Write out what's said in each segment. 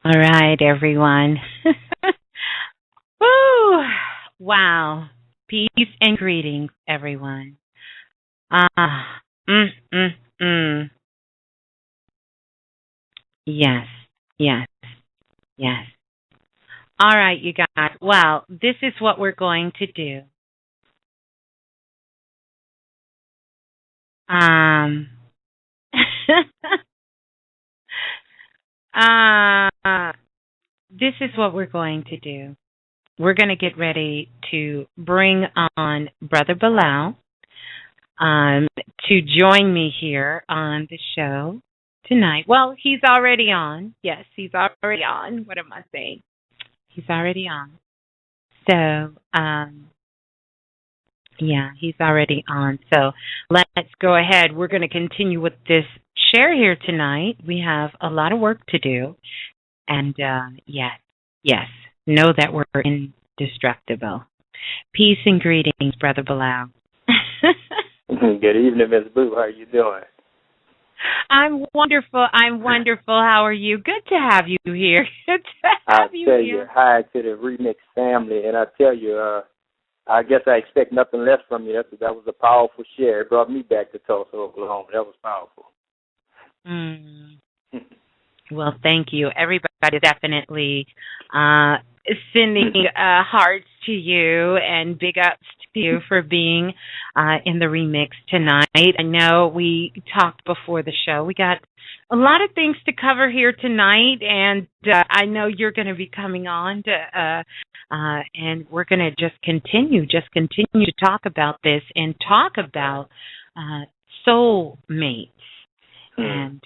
All right, everyone. Woo! Wow. Peace and greetings, everyone. Ah, mm, mm, mm. Yes, yes, yes. All right, you guys. Well, this is what we're going to do. Um, uh, this is what we're going to do. We're going to get ready to bring on Brother Balah to join me here on the show tonight. Well, he's already on. Yes, he's already on. What am I saying? He's already on. So, yeah, he's already on. So let's go ahead. We're going to continue with this share here tonight. We have a lot of work to do. And yes, yes, know that we're indestructible. Peace and greetings, Brother Balah. Good evening, MsBlue. How you doing? I'm wonderful. I'm wonderful. How are you? Good to have you here. Good to have you tell here. you, hi to the Remix family, and I tell you, I guess I expect nothing less from you. That was a powerful share. It brought me back to Tulsa, Oklahoma. That was powerful. Mm. Well, thank you. Everybody definitely sending hearts to you and big ups to you for being in the remix tonight. I know we talked before the show. We got a lot of things to cover here tonight, and I know you're going to be coming on to, and we're going to just continue to talk about this and talk about soulmates and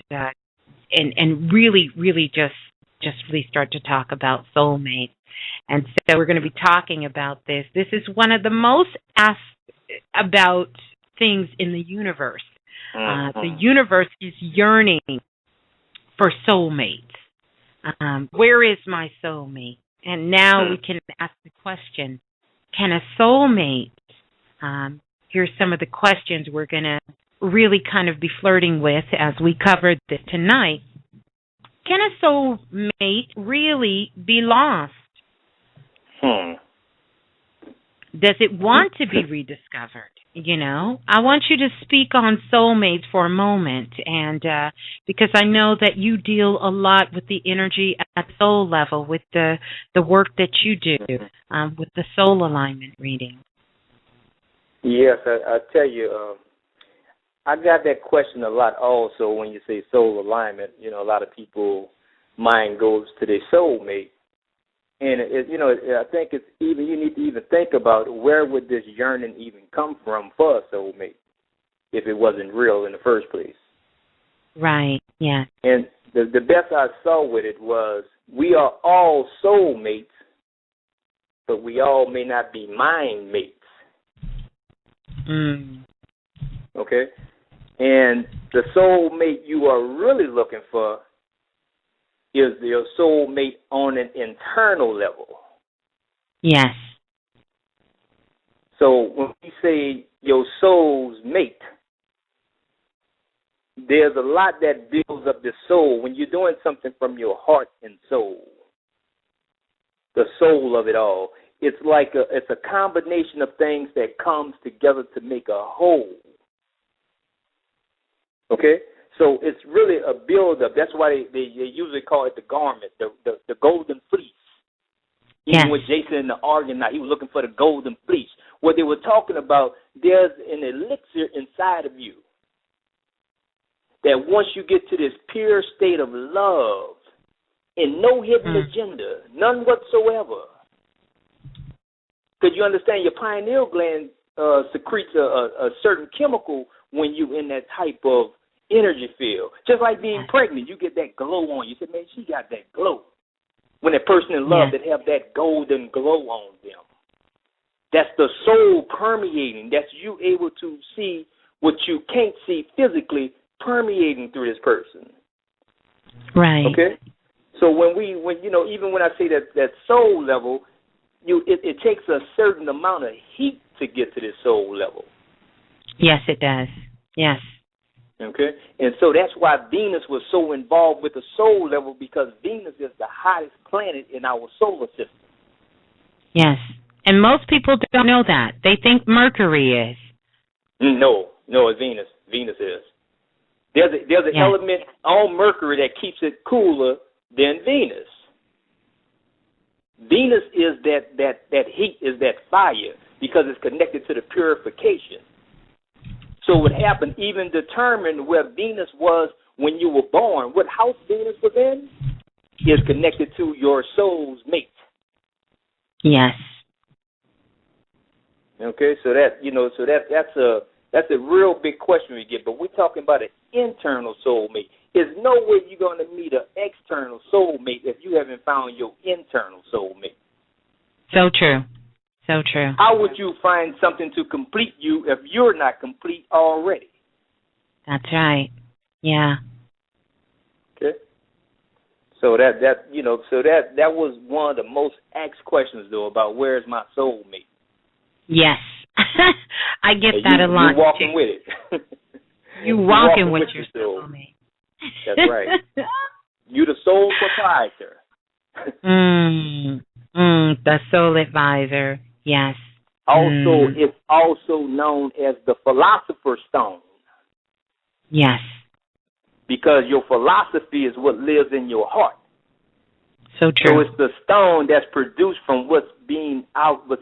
really just really start to talk about soulmates. And so we're going to be talking about this. This is one of the most asked about things in the universe. The universe is yearning for soulmates. Where is my soulmate? And now we can ask the question, can a soulmate, here's some of the questions we're going to really kind of be flirting with as we cover this tonight. Can a soulmate really be lost? Does it want to be rediscovered? You know, I want you to speak on soulmates for a moment, and because I know that you deal a lot with the energy at soul level, with the work that you do, with the soul alignment reading. Yes, I tell you, I got that question a lot also when you say soul alignment. You know, a lot of people mind goes to their soulmate. And, I think it's even, you need to even think about where would this yearning even come from for a soulmate if it wasn't real in the first place. Right, yeah. And the best I saw with it was we are all soulmates, but we all may not be mind mates. Okay? And the soulmate you are really looking for is your soulmate on an internal level. Yes. So when we say your soul's mate, there's a lot that builds up the soul when you're doing something from your heart and soul. The soul of it all. It's like it's a combination of things that comes together to make a whole. Okay? So it's really a build-up. That's why they usually call it the garment, the golden fleece. Even with Jason in the Argonaut, he was looking for the golden fleece. What they were talking about, there's an elixir inside of you that once you get to this pure state of love and no hidden agenda, none whatsoever. Because you understand your pineal gland secretes a certain chemical when you're in that type of energy field. Just like being pregnant, you get that glow on you. You say, man, she got that glow. When a person in love that have that golden glow on them. That's the soul permeating. That's you able to see what you can't see physically permeating through this person. Right. Okay? So when even when I say that soul level, it takes a certain amount of heat to get to this soul level. Yes, it does. Yes. Okay? And so that's why Venus was so involved with the soul level, because Venus is the hottest planet in our solar system. Yes. And most people don't know that. They think Mercury is. No, it's Venus. Venus is. There's an element on Mercury that keeps it cooler than Venus. Venus is that heat, is that fire, because it's connected to the purification. So what happened even determined where Venus was when you were born. What house Venus was in is connected to your soul's mate. Yes. Okay, so that's a real big question we get. But we're talking about an internal soulmate. There's no way you're going to meet an external soulmate if you haven't found your internal soulmate. So true. So true. How would you find something to complete you if you're not complete already? That's right. Yeah. Okay. So that was one of the most asked questions though, about where's my soulmate. Yes. I get that a lot. You're walking with it. You're walking with your soulmate. That's right. You're the soul proprietor. The soul advisor. Yes. Also, it's also known as the philosopher's stone. Yes. Because your philosophy is what lives in your heart. So true. So it's the stone that's produced from what's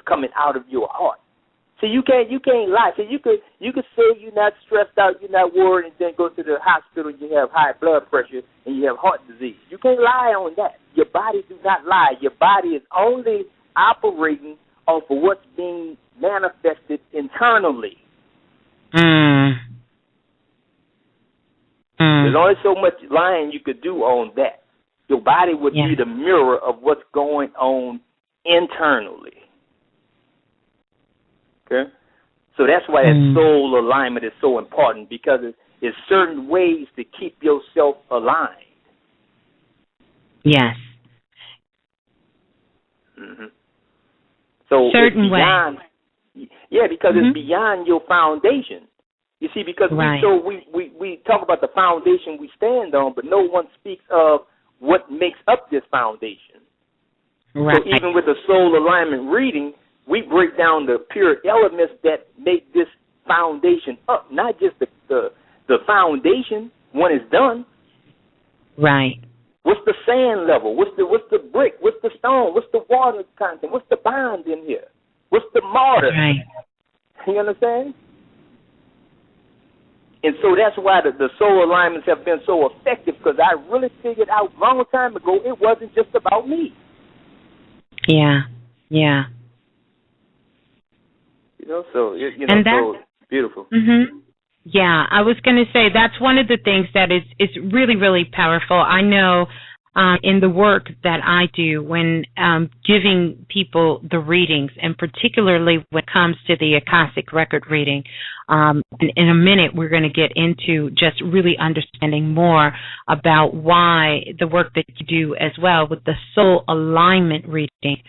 coming out of your heart. So you can't lie. So you could say you're not stressed out, you're not worried, and then go to the hospital and you have high blood pressure and you have heart disease. You can't lie on that. Your body do not lie. Your body is only operating off of what's being manifested internally. There's only so much lying you could do on that. Your body would be the mirror of what's going on internally. Okay? So that's why that soul alignment is so important, because it's certain ways to keep yourself aligned. Yes. Mm-hmm. So certain it's beyond, ways. Yeah, because it's beyond your foundation. You see, because we talk about the foundation we stand on, but no one speaks of what makes up this foundation. Right. So even with the soul alignment reading, we break down the pure elements that make this foundation up, not just the foundation when it's done. Right. What's the sand level? What's the brick? What's the stone? What's the water content? What's the bond in here? What's the mortar? Right. You understand? And so that's why the soul alignments have been so effective, because I really figured out a long time ago it wasn't just about me. Yeah. Yeah. So beautiful. Mm-hmm. Yeah, I was going to say that's one of the things that is really, really powerful. I know in the work that I do when giving people the readings, and particularly when it comes to the Akashic record reading, in a minute we're going to get into just really understanding more about why the work that you do as well with the soul alignment reading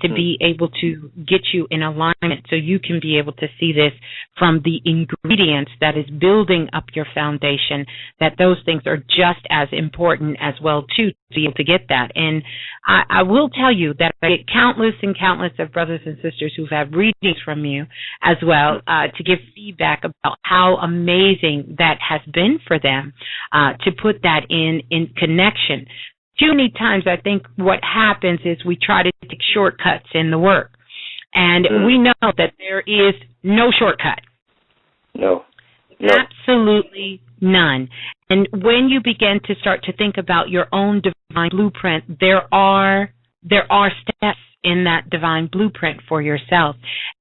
to be able to get you in alignment so you can be able to see this from the ingredients that is building up your foundation, that those things are just as important as well too, to be able to get that. And I will tell you that I get countless and countless of brothers and sisters who've had readings from you as well to give feedback about how amazing that has been for them to put that in connection. Too many times I think what happens is we try to take shortcuts in the work. And we know that there is no shortcut. No. Absolutely none. And when you begin to start to think about your own divine blueprint, there are steps in that divine blueprint for yourself.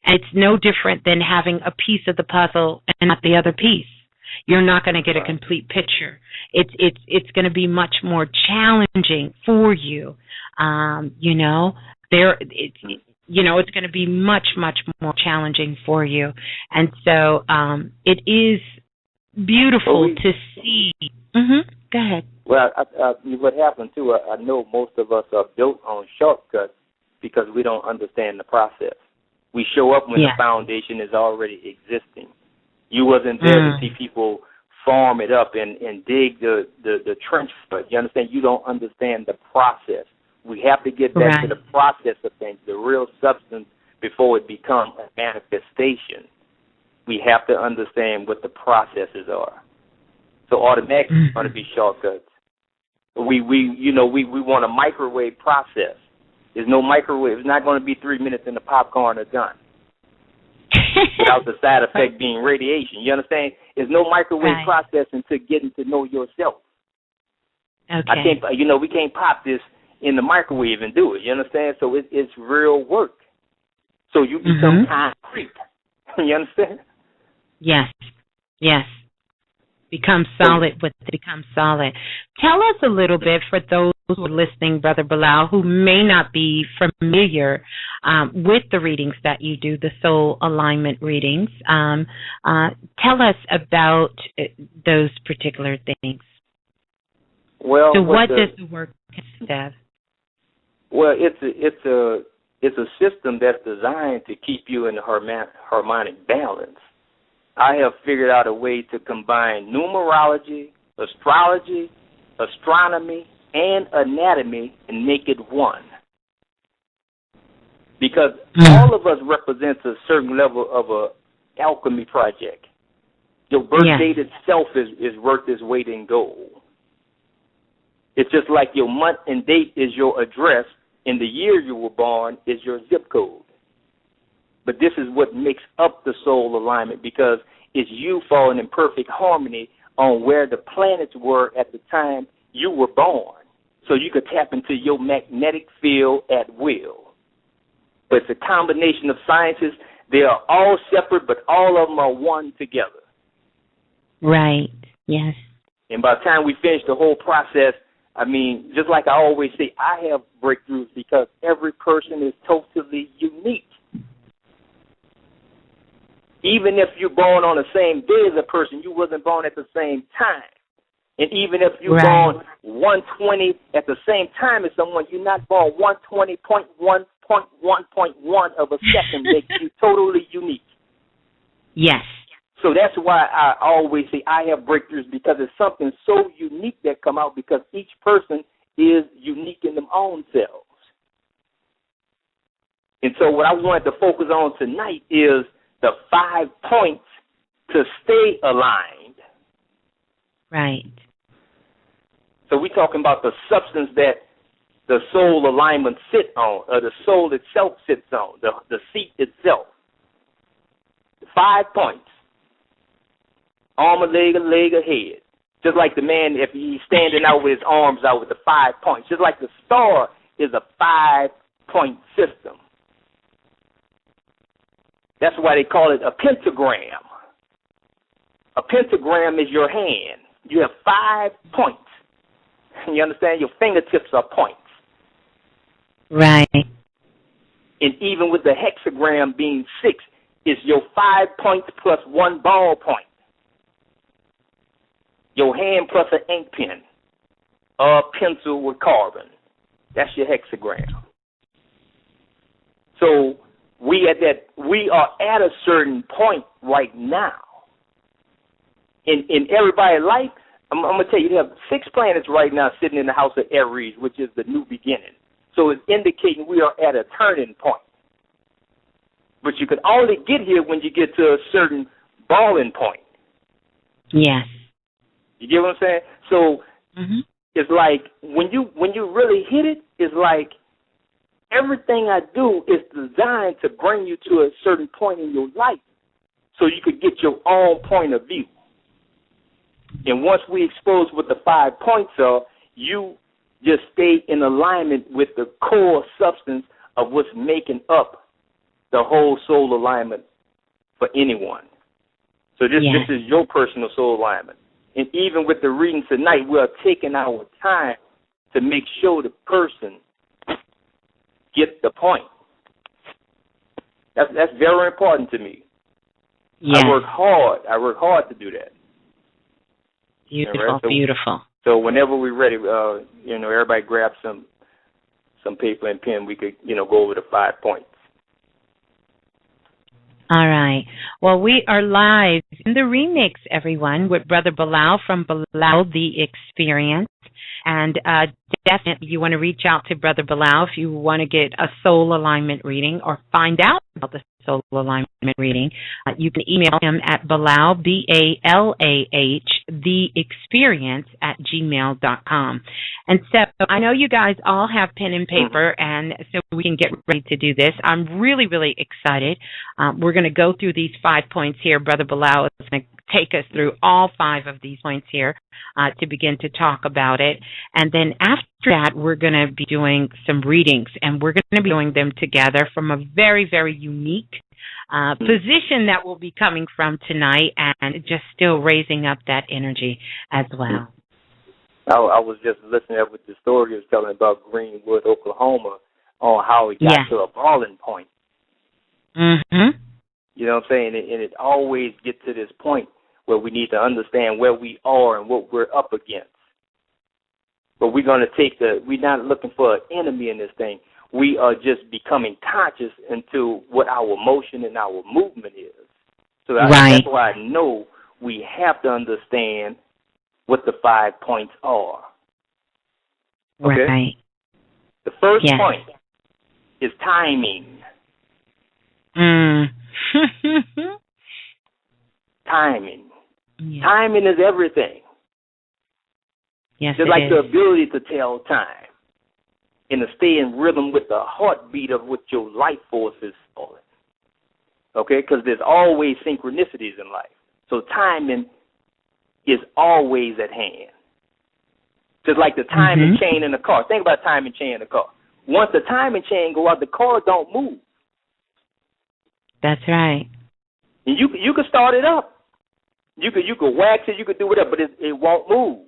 And it's no different than having a piece of the puzzle and not the other piece. You're not going to get a complete picture. It's going to be much more challenging for you. It's going to be much, much more challenging for you. And so it is beautiful to see. Go ahead. Well, what happened, too, I know most of us are built on shortcuts because we don't understand the process. We show up when the foundation is already existing. You wasn't there to see people farm it up and dig the trench for it. You understand? You don't understand the process. We have to get back to the process of things, the real substance, before it becomes a manifestation. We have to understand what the processes are. So automatically it's going to be shortcuts. We want a microwave process. There's no microwave. It's not going to be 3 minutes and the popcorn are done without the side effect being radiation. You understand? There's no microwave process until getting to know yourself. Okay. We can't pop this in the microwave and do it. You understand? So it's real work. So you become concrete. You understand? Yes. Yes. Become solid with it. Become solid. Tell us a little bit, for those who are listening, Brother Balah, who may not be familiar with the readings that you do, the soul alignment readings. Tell us about those particular things. Well, so what does the work consist of? Well, it's a system that's designed to keep you in harmonic balance. I have figured out a way to combine numerology, astrology, astronomy, and anatomy and make it one. Because all of us represents a certain level of a alchemy project. Your birth date itself is worth its weight in gold. It's just like your month and date is your address, and the year you were born is your zip code. But this is what makes up the soul alignment, because it's you falling in perfect harmony on where the planets were at the time you were born. So you could tap into your magnetic field at will. But it's a combination of sciences. They are all separate, but all of them are one together. Right, yes. And by the time we finish the whole process, I mean, just like I always say, I have breakthroughs because every person is totally unique. Even if you're born on the same day as a person, you wasn't born at the same time. And even if you're born 120 at the same time as someone, you're not born 120.1.1.1 of a second. Makes you totally unique. Yes. So that's why I always say I have breakthroughs, because it's something so unique that come out, because each person is unique in their own selves. And so what I wanted to focus on tonight is the 5 points to stay aligned. Right. So we're talking about the substance that the soul alignment sits on, or the soul itself sits on, the seat itself. 5 points. Arm, a leg, a head. Just like the man, if he's standing out with his arms out with the 5 points. Just like the star is a 5-point system. That's why they call it a pentagram. A pentagram is your hand. You have 5 points. You understand? Your fingertips are points. Right. And even with the hexagram being 6, it's your 5 points plus 1 ball point. Your hand plus an ink pen, a pencil with carbon. That's your hexagram. So we are at a certain point right now. In everybody's life, I'm going to tell you, you have 6 planets right now sitting in the house of Aries, which is the new beginning. So it's indicating we are at a turning point. But you can only get here when you get to a certain balling point. Yes. You get what I'm saying? So it's like when you really hit it, it's like everything I do is designed to bring you to a certain point in your life so you could get your own point of view. And once we expose what the 5 points are, you just stay in alignment with the core substance of what's making up the whole soul alignment for anyone. So this is your personal soul alignment. And even with the reading tonight, we are taking our time to make sure the person gets the point. That's very important to me. Yes. I work hard to do that. Beautiful, right? beautiful. So whenever we're ready, everybody grab some paper and pen. We could, go over the 5 points. All right. Well, we are live in the remix, everyone, with Brother Balah from Balah the Experience. And definitely, you want to reach out to Brother Balah if you want to get a soul alignment reading or find out about the soul alignment reading. You can email him at Balah, Balah, the experience at gmail.com. And so I know you guys all have pen and paper, and so we can get ready to do this. I'm really, really excited. We're going to go through these 5 points here. Brother Balah is going to take us through all 5 of these points here to begin to talk about it. And then after that, we're going to be doing some readings, and we're going to be doing them together from a very, very unique position that we'll be coming from tonight, and just still raising up that energy as well. I was just listening at what the story you was telling about Greenwood, Oklahoma, on how it got to a boiling point. Mm-hmm. You know what I'm saying? And it always gets to this point where we need to understand where we are and what we're up against. But we're going to we're not looking for an enemy in this thing. We are just becoming conscious into what our motion and our movement is. So that's why I know we have to understand what the 5 points are. Okay? Right. The first point is timing. Timing. Yeah. Timing is everything. Yes, just like the ability to tell time and to stay in rhythm with the heartbeat of what your life force is falling. Okay? Because there's always synchronicities in life. So timing is always at hand. Just like the timing chain in the car. Think about timing chain in the car. Once the timing chain go out, the car don't move. That's right. And you can start it up. You could wax it, you could do whatever, but it won't move.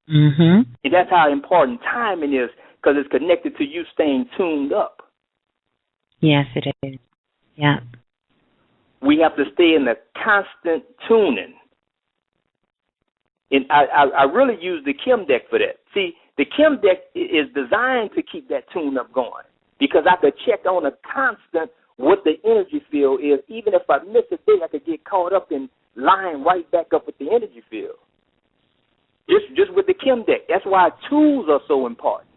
Mm-hmm. And that's how important timing is, because it's connected to you staying tuned up. Yes, it is. Yeah. We have to stay in the constant tuning. And I really use the Kim deck for that. See, the Kim deck is designed to keep that tune up going, because I could check on a constant what the energy field is. Even if I miss a day, I could get caught up in line right back up with the energy field. Just with the Kim deck. That's why tools are so important.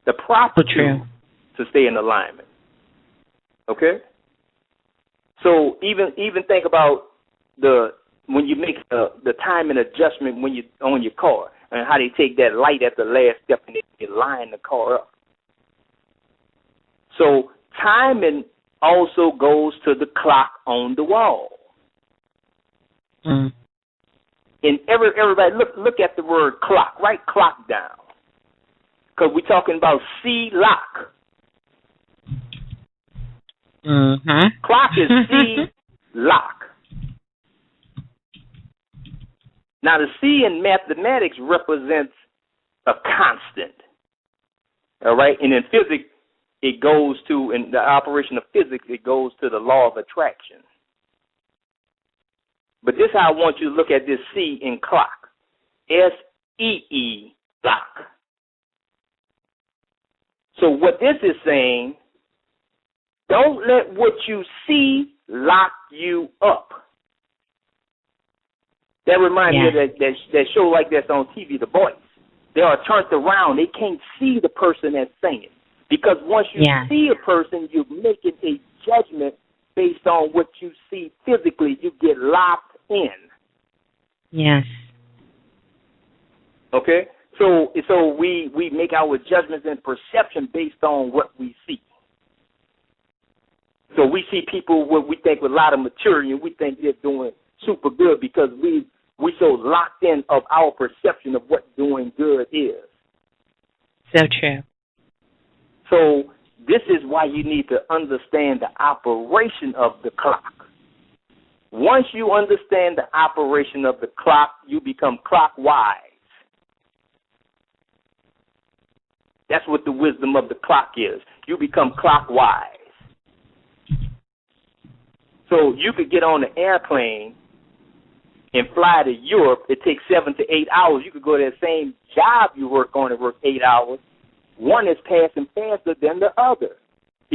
The proper tools to stay in alignment. Okay? So even think about when you make the timing adjustment when you on your car, and how they take that light at the last step and they line the car up. So timing also goes to the clock on the wall. Mm. And everybody look at the word clock. Write clock down, because we're talking about C lock. Mm-hmm. Clock is C lock. Now the C in mathematics represents a constant. All right, and in physics, it goes to, in the operation of physics, it goes to the law of attraction. But this is how I want you to look at this C in clock. S-E-E, clock. So what this is saying, don't let what you see lock you up. That reminds me of that show like that's on TV, The Voice. They are turned around. They can't see the person that's singing. Because once you see a person, you're making a judgment based on what you see physically. You get locked in. Yes. Okay? So we make our judgments and perception based on what we see. So we see people what we think with a lot of maturity, and we think they're doing super good because we so locked in of our perception of what doing good is. So true. So this is why you need to understand the operation of the clock. Once you understand the operation of the clock, you become clockwise. That's what the wisdom of the clock is. You become clockwise. So you could get on an airplane and fly to Europe. It takes 7 to 8 hours. You could go to that same job you work on and work 8 hours. One is passing faster than the other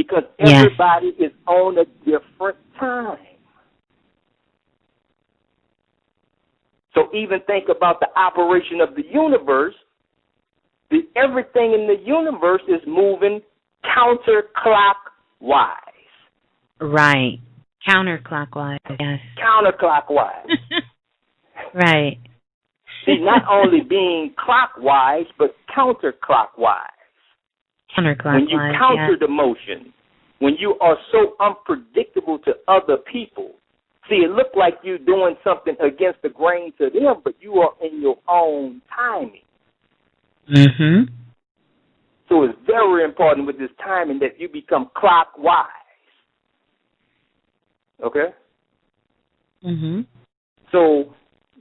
because everybody is on a different time. So even think about the operation of the universe. Everything in the universe is moving counterclockwise. Right. Counterclockwise, yes. Counterclockwise. Right. See, not only being clockwise, but counterclockwise. Counterclockwise, when you counter the motion, when you are so unpredictable to other people, see, it looked like you're doing something against the grain to them, but you are in your own timing. Mm-hmm. So it's very important with this timing that you become clockwise. Okay? Mm-hmm. So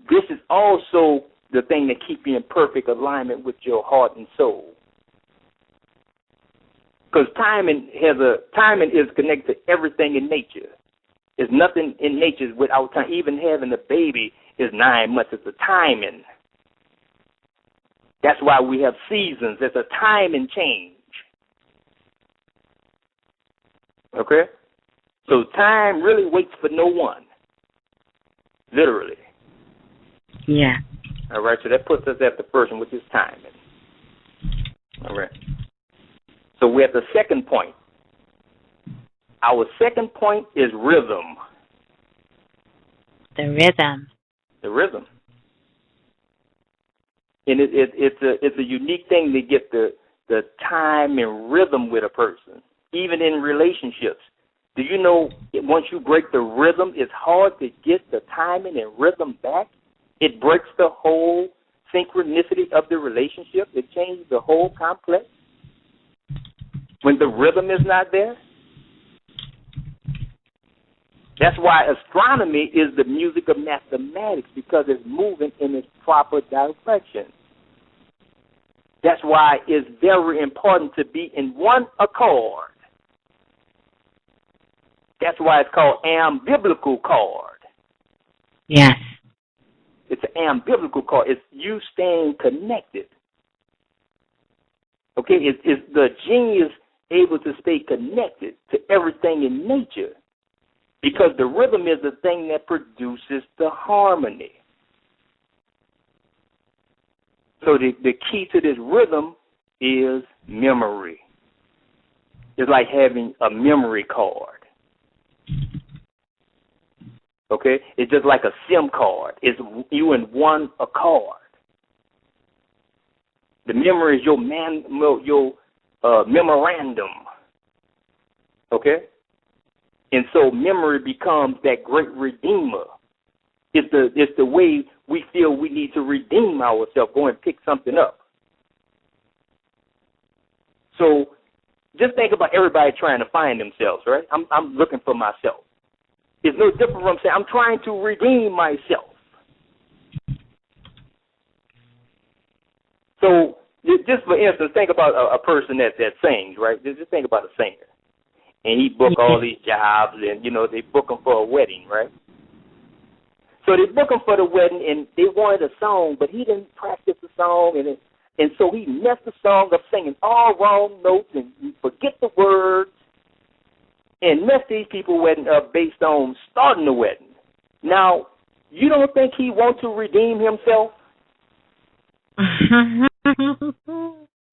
this is also the thing that keeps you in perfect alignment with your heart and soul. Because timing is connected to everything in nature. There's nothing in nature without time. Even having a baby is 9 months. It's a timing. That's why we have seasons. There's a timing change. Okay? So time really waits for no one. Literally. Yeah. All right, so that puts us at the first one, which is timing. All right. So we're at the second point. Our second point is rhythm. The rhythm. The rhythm. And it's a unique thing to get the time and rhythm with a person, even in relationships. Do you know once you break the rhythm, it's hard to get the timing and rhythm back? It breaks the whole synchronicity of the relationship. It changes the whole complex. When the rhythm is not there, that's why astronomy is the music of mathematics, because it's moving in its proper direction. That's why it's very important to be in one accord. That's why it's called ambiblical chord. Yes. It's an ambiblical chord. It's you staying connected. Okay, it's the genius able to stay connected to everything in nature, because the rhythm is the thing that produces the harmony. So the key to this rhythm is memory. It's like having a memory card. Okay? It's just like a SIM card. It's you in one accord. The memory is your memorandum. Okay? And so memory becomes that great redeemer. It's the way we feel we need to redeem ourselves, go and pick something up. So just think about everybody trying to find themselves, right? I'm looking for myself. It's no different from saying I'm trying to redeem myself. So just for instance, think about a person that sings, right? Just think about a singer. And he book all these jobs, and, they book him for a wedding, right? So they book him for the wedding, and they wanted a song, but he didn't practice the song, and so he messed the song up, singing all wrong notes and forget the words, and messed these people wedding up based on starting the wedding. Now, you don't think he wants to redeem himself?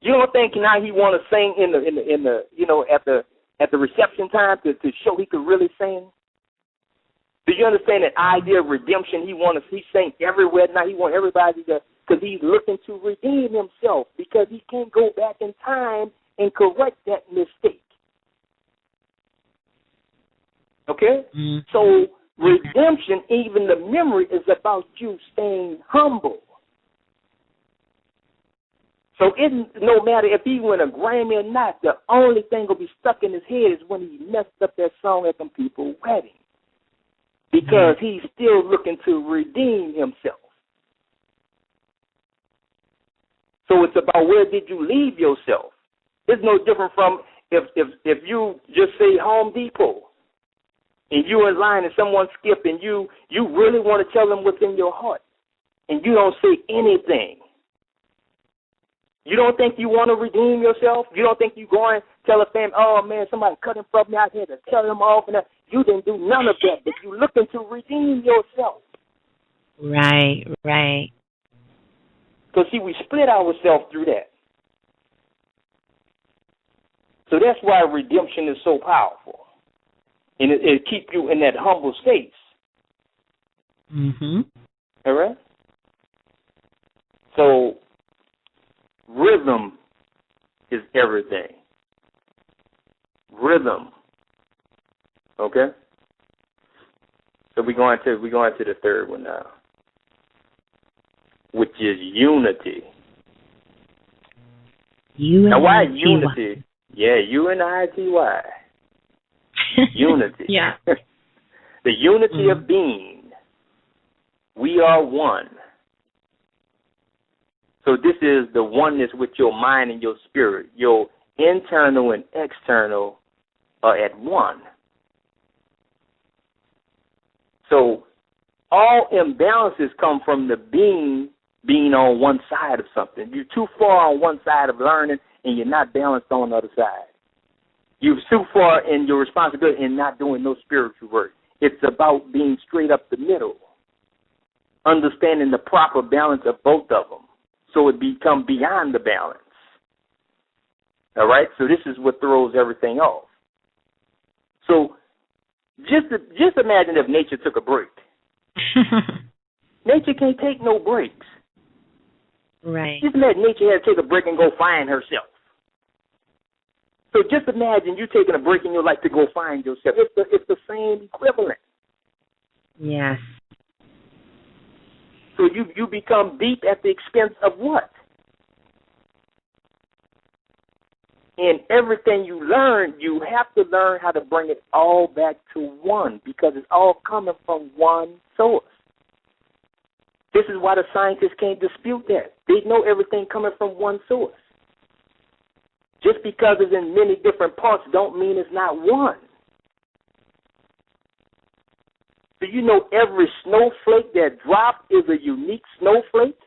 You don't think now he want to sing in the at the reception time to show he could really sing? Do you understand that idea of redemption? He sing everywhere now. He want everybody to, because he's looking to redeem himself, because he can't go back in time and correct that mistake. Okay? Mm-hmm. So redemption, even the memory, is about you staying humble. So no matter if he win a Grammy or not, the only thing will be stuck in his head is when he messed up that song at them people's wedding. Because he's still looking to redeem himself. So it's about where did you leave yourself. It's no different from if you just say Home Depot and you're in line and someone skip and you really want to tell them what's in your heart and you don't say anything. You don't think you want to redeem yourself? You don't think you go and tell a family, oh, man, somebody cut in front of me, I had to tell them off. And you didn't do none of that, but you looking to redeem yourself. Right, right. Because, see, we split ourselves through that. So that's why redemption is so powerful. And it keeps you in that humble state. Mm-hmm. All right? So rhythm is everything. Rhythm. Okay? So we're going to the third one now, which is unity. Now, why unity? Yeah, U-N-I-T-Y. Unity. Yeah. The unity of being. We are one. So this is the oneness with your mind and your spirit. Your internal and external are at one. So all imbalances come from the being on one side of something. You're too far on one side of learning and you're not balanced on the other side. You're too far in your responsibility and not doing no spiritual work. It's about being straight up the middle, understanding the proper balance of both of them, so it become beyond the balance. All right? So this is what throws everything off. So just imagine if nature took a break. Nature can't take no breaks. Right. Just imagine nature had to take a break and go find herself. So just imagine you taking a break in your life to go find yourself. It's the same equivalent. Yes. So you become deep at the expense of what? In everything you learn, you have to learn how to bring it all back to one, because it's all coming from one source. This is why the scientists can't dispute that. They know everything coming from one source. Just because it's in many different parts don't mean it's not one. Do you know every snowflake that drops is a unique snowflake?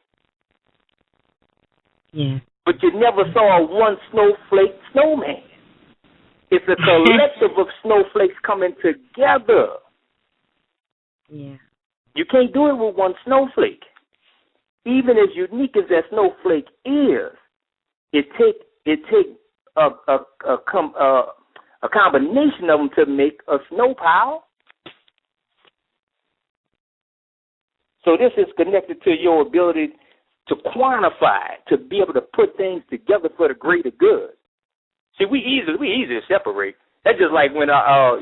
Yeah. But you never saw a one snowflake snowman. It's a collective of snowflakes coming together. Yeah. You can't do it with one snowflake. Even as unique as that snowflake is, it take a combination of them to make a snow pile. So this is connected to your ability to quantify, to be able to put things together for the greater good. See, we easy to separate. That's just like when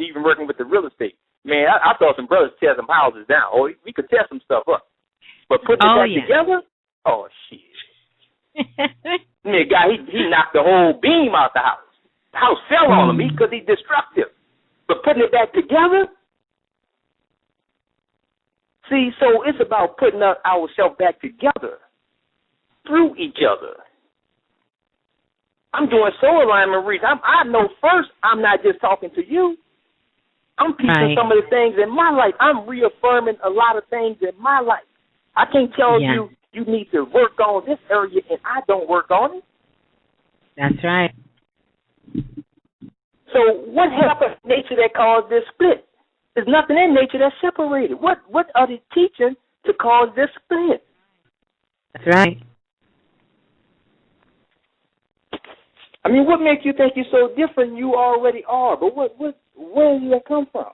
even working with the real estate. Man, I saw some brothers tear some houses down. Or we could tear some stuff up. But putting it back together, oh, shit. The guy, he knocked the whole beam out the house. The house fell on him because he's destructive. But putting it back together, see, so it's about putting ourselves back together through each other. I'm doing soul alignment reads. I know first I'm not just talking to you. I'm teaching some of the things in my life. I'm reaffirming a lot of things in my life. I can't tell you need to work on this area and I don't work on it. That's right. So what happened in nature that caused this split? There's nothing in nature that's separated. What are they teaching to cause this split? That's right. I mean, what makes you think you're so different? You already are. But where did that come from?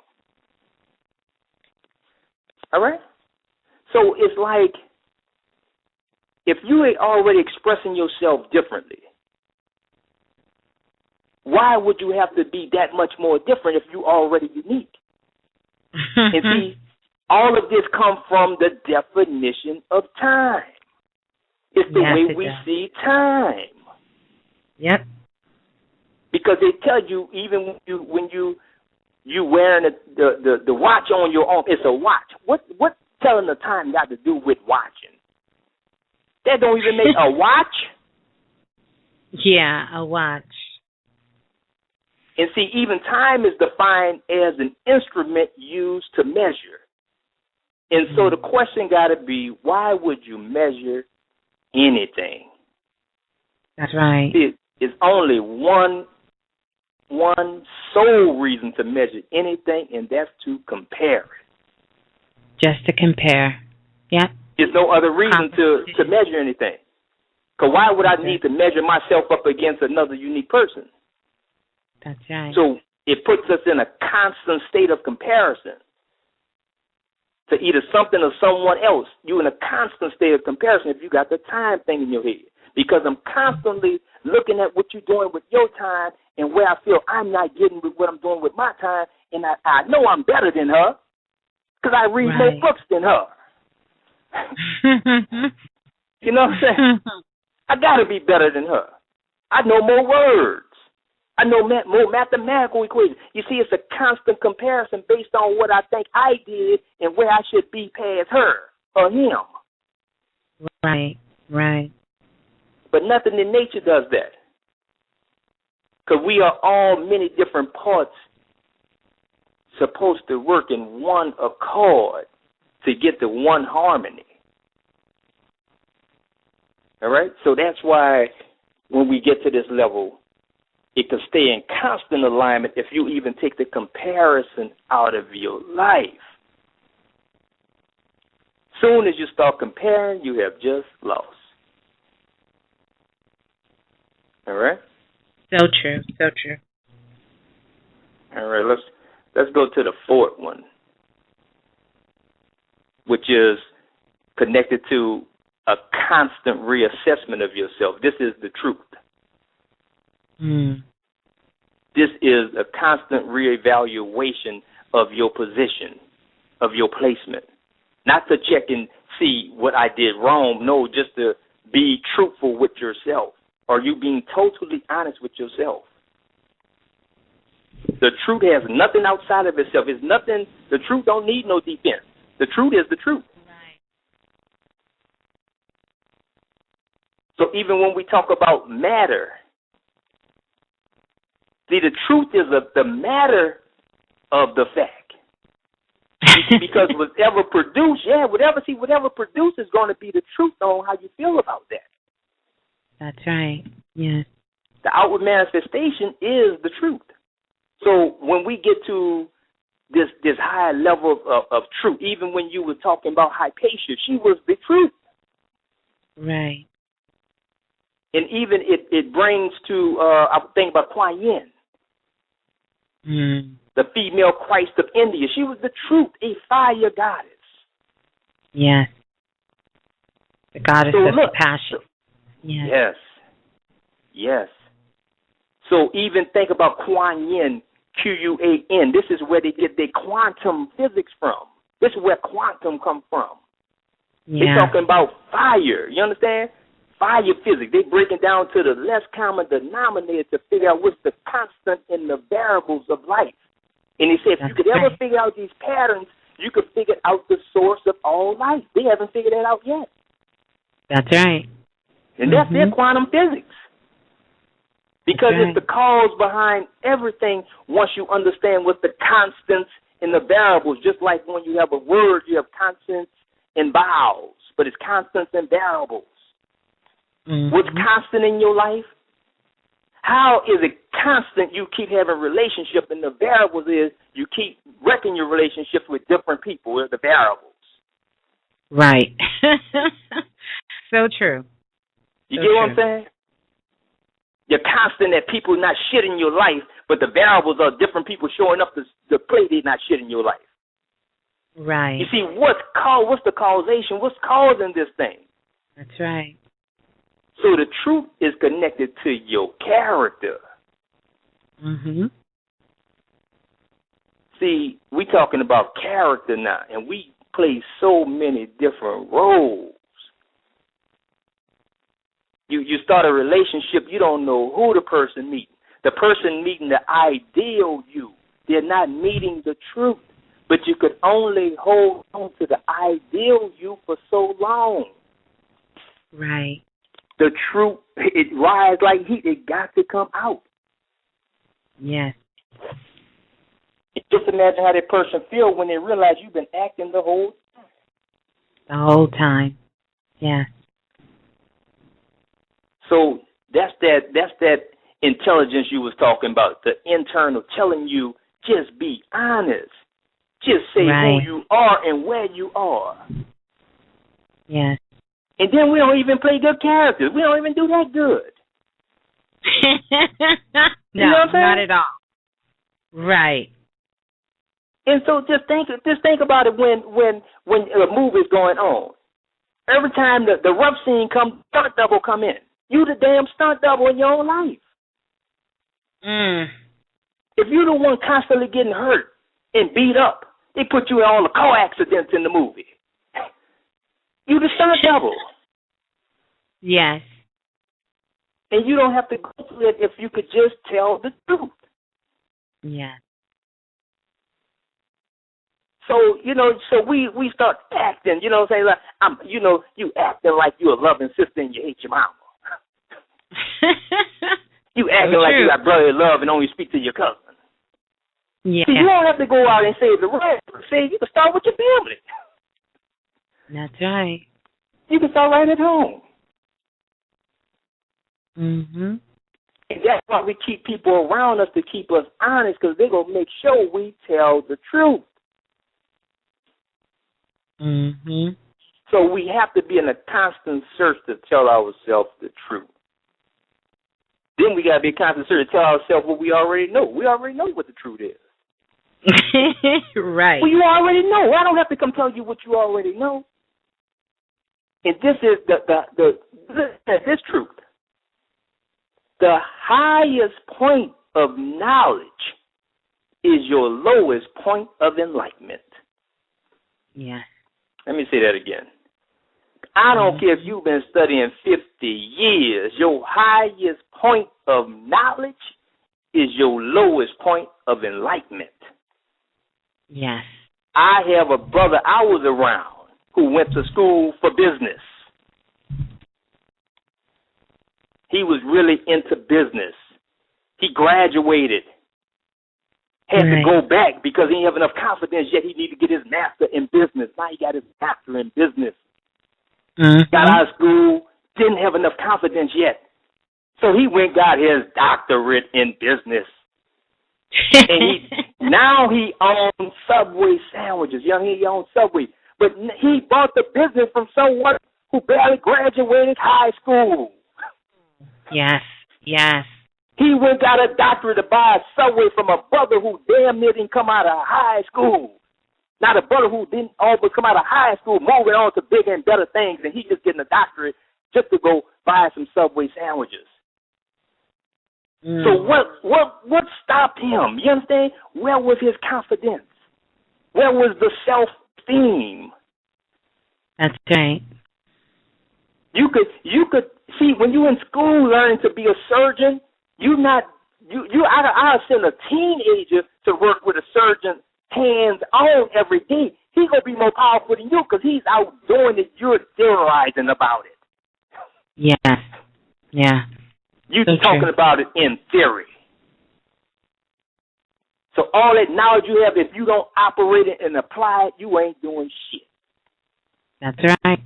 All right? So it's like if you ain't already expressing yourself differently, why would you have to be that much more different if you're already unique? And see, all of this comes from the definition of time. It's the way we see time. Yep. Because they tell you even when you wearing the watch on your arm, it's a watch. What telling the time got to do with watching? That don't even make a watch. Yeah, a watch. And see, even time is defined as an instrument used to measure. And so the question got to be, why would you measure anything? That's right. It's only one sole reason to measure anything, and that's to compare. Just to compare. Yep. There's no other reason to measure anything. Because why would I need to measure myself up against another unique person? That's right. So it puts us in a constant state of comparison to either something or someone else. You're in a constant state of comparison if you got the time thing in your head. Because I'm constantly looking at what you're doing with your time and where I feel I'm not getting with what I'm doing with my time, and I know I'm better than her because I read more books than her. You know what I'm saying? I got to be better than her. I know more words. I know more mathematical equations. You see, it's a constant comparison based on what I think I did and where I should be past her or him. Right, right. But nothing in nature does that. Because we are all many different parts supposed to work in one accord to get to one harmony. All right? So that's why when we get to this level, it can stay in constant alignment if you even take the comparison out of your life. Soon as you start comparing, you have just lost. All right? So true, so true. All right, let's go to the fourth one, which is connected to a constant reassessment of yourself. This is the truth. This is a constant reevaluation of your position, of your placement. Not to check and see what I did wrong. No, just to be truthful with yourself. Are you being totally honest with yourself? The truth has nothing outside of itself. It's nothing. The truth don't need no defense. The truth is the truth. Right. So even when we talk about matter, see, the truth is the matter of the fact. Because whatever produces is going to be the truth on how you feel about that. That's right. Yes. The outward manifestation is the truth. So when we get to this high level of truth, even when you were talking about Hypatia, she was the truth. Right. And even it brings to, I think about Kuan Yin, the female Christ of India. She was the truth, a fire goddess. Yes. The goddess of passion. Yes. Yes. So even think about Kuan Yin, Quan. This is where they get their quantum physics from. This is where quantum comes from. Yeah. They're talking about fire. You understand? Fire physics. They're breaking down to the less common denominator to figure out what's the constant in the variables of life. And they said if you could ever figure out these patterns, you could figure out the source of all life. They haven't figured that out yet. That's right. And that's their quantum physics. Because it's the cause behind everything once you understand what the constants and the variables. Just like when you have a word, you have constants and vowels, but it's constants and variables. What's constant in your life? How is it constant you keep having relationships, and the variables is you keep wrecking your relationships with different people, with the variables. Right. So true. You get what I'm saying? You're constant that people not shit in your life, but the variables are different people showing up to play they not shit in your life. Right. You see, what's the causation? What's causing this thing? That's right. So the truth is connected to your character. See, we talking about character now, and we play so many different roles. You start a relationship, you don't know who the person meets. The person meeting the ideal you. They're not meeting the truth. But you could only hold on to the ideal you for so long. Right. The truth, it rises like heat. It got to come out. Yes. Just imagine how that person feels when they realize you've been acting the whole time. The whole time. Yeah. So That's that intelligence you was talking about, the internal telling you just be honest. Just say who you are and where you are. Yes. And then we don't even play good characters. We don't even do that good. No, not at all. Right. And so just think about it when a movie's going on. Every time the rough scene comes, stunt double come in. You the damn stunt double in your own life. If you're the one constantly getting hurt and beat up, they put you in all the car accidents in the movie. You the stunt double. Yes. And you don't have to go through it if you could just tell the truth. Yeah. So, we start acting, saying like you acting like you're a loving sister and you hate your mama. You acting like you got brotherly love and only speak to your cousin. Yeah. See, you don't have to go out and save the world. See, you can start with your family. That's right. You can start right at home. Mhm. And that's why we keep people around us to keep us honest, because they're going to make sure we tell the truth. Mhm. So we have to be in a constant search to tell ourselves the truth. Then we got to be a constant search to tell ourselves what we already know. We already know what the truth is. Right. Well, you already know. I don't have to come tell you what you already know. And this is this truth. The highest point of knowledge is your lowest point of enlightenment. Yeah. Let me say that again. I don't care if you've been studying 50 years. Your highest point of knowledge is your lowest point of enlightenment. Yes. I have a brother I was around who went to school for business. He was really into business. He graduated. Had to go back because he didn't have enough confidence yet. He needed to get his master in business. Now he got his master in business. Got out of school, didn't have enough confidence yet. So he went got his doctorate in business. And now he owns Subway sandwiches. He owns Subway. But he bought the business from someone who barely graduated high school. Yes, yes. He went got a doctorate to buy a Subway from a brother who damn near didn't come out of high school. Not a brother who didn't always come out of high school, moving on to bigger and better things, and he just getting a doctorate just to go buy some Subway sandwiches. So what stopped him? You understand? Where was his confidence? Where was the self-esteem? That's right. You could see when you in school learning to be a surgeon, I send a teenager to work with a surgeon hands on every day. He's gonna be more powerful than you because he's out doing it. You're theorizing about it. Yeah, yeah. You're talking about it in theory. So all that knowledge you have, if you don't operate it and apply it, you ain't doing shit. That's right.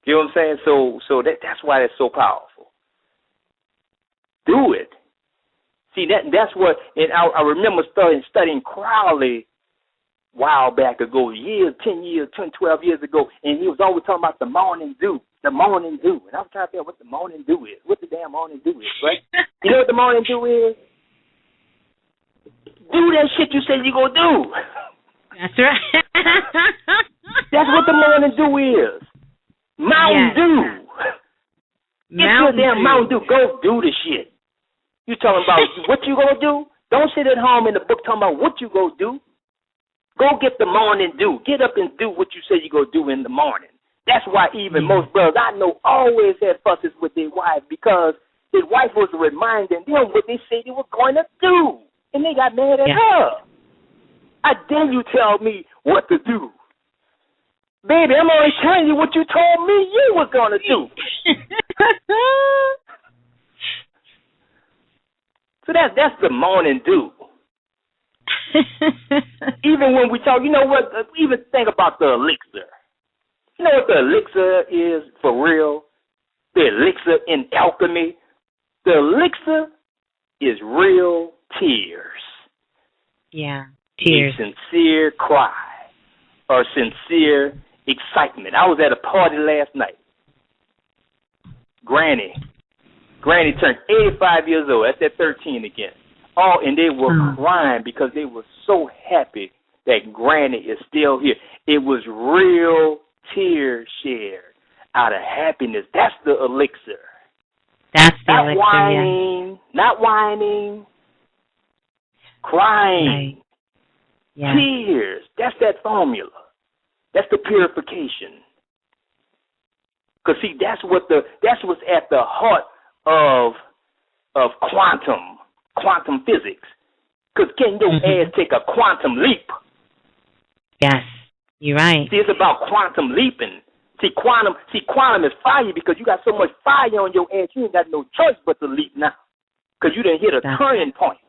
You know what I'm saying? So that's why it's so powerful. Do it. See, that's what, and I remember studying Crowley a while back ago, 10, 12 years ago, and he was always talking about the morning dew. And I was trying to figure out what the morning dew is. What the damn morning dew is, right? You know what the morning dew is? Do that shit you said you gonna do. That's right. That's what the morning dew is. Mountain Dew. Get your damn Mountain Dew. Go do the shit. You talking about what you gonna do? Don't sit at home in the book talking about what you gonna do. Go get the morning dew. Get up and do what you say you gonna do in the morning. That's why even most brothers I know always had fusses with their wife because his wife was reminding them what they said they were going to do. And they got mad at her. I dare you tell me what to do. Baby, I'm only telling you what you told me you was going to do. So that's the morning dew. Even when we talk, you know what, even think about the elixir. You know what the elixir is for real? The elixir in alchemy. The elixir is real tears. Yeah, tears. A sincere cry or sincere excitement. I was at a party last night. Granny turned 85 years old. That's at 13 again. Oh, and they were crying because they were so happy that Granny is still here. It was real tears shared out of happiness. That's the elixir. That's the not elixir, whining, not whining, crying, right. Yeah. tears. That's that formula. That's the purification. Because see, that's what's at the heart of quantum physics. Because can your ass take a quantum leap? Yes, you're right. See, it's about quantum leaping. See, quantum is fire because you got so much fire on your ass, you ain't got no choice but to leap now. Because you didn't hit a turning point.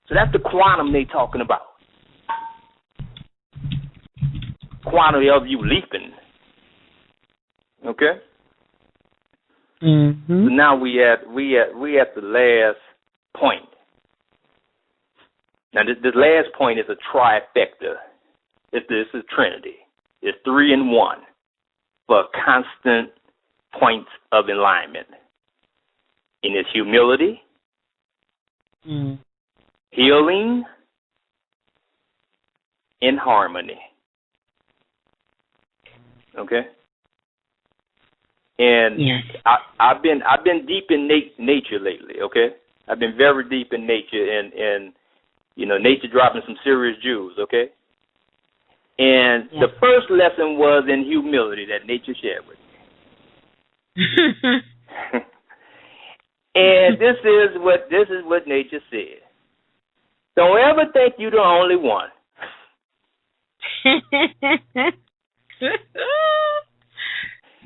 So that's the quantum they talking about. Quantum of you leaping. Okay? Mm-hmm. So now we at the last point. Now this last point is a trifecta. This is Trinity. It's 3 in 1 for constant points of alignment. And it's humility, healing, and harmony. Okay? And yes. I've been deep in nature lately, okay? I've been very deep in nature and you know, nature dropping some serious jewels, okay? And the first lesson was in humility that nature shared with me. And this is what nature said. Don't ever think you're the only one.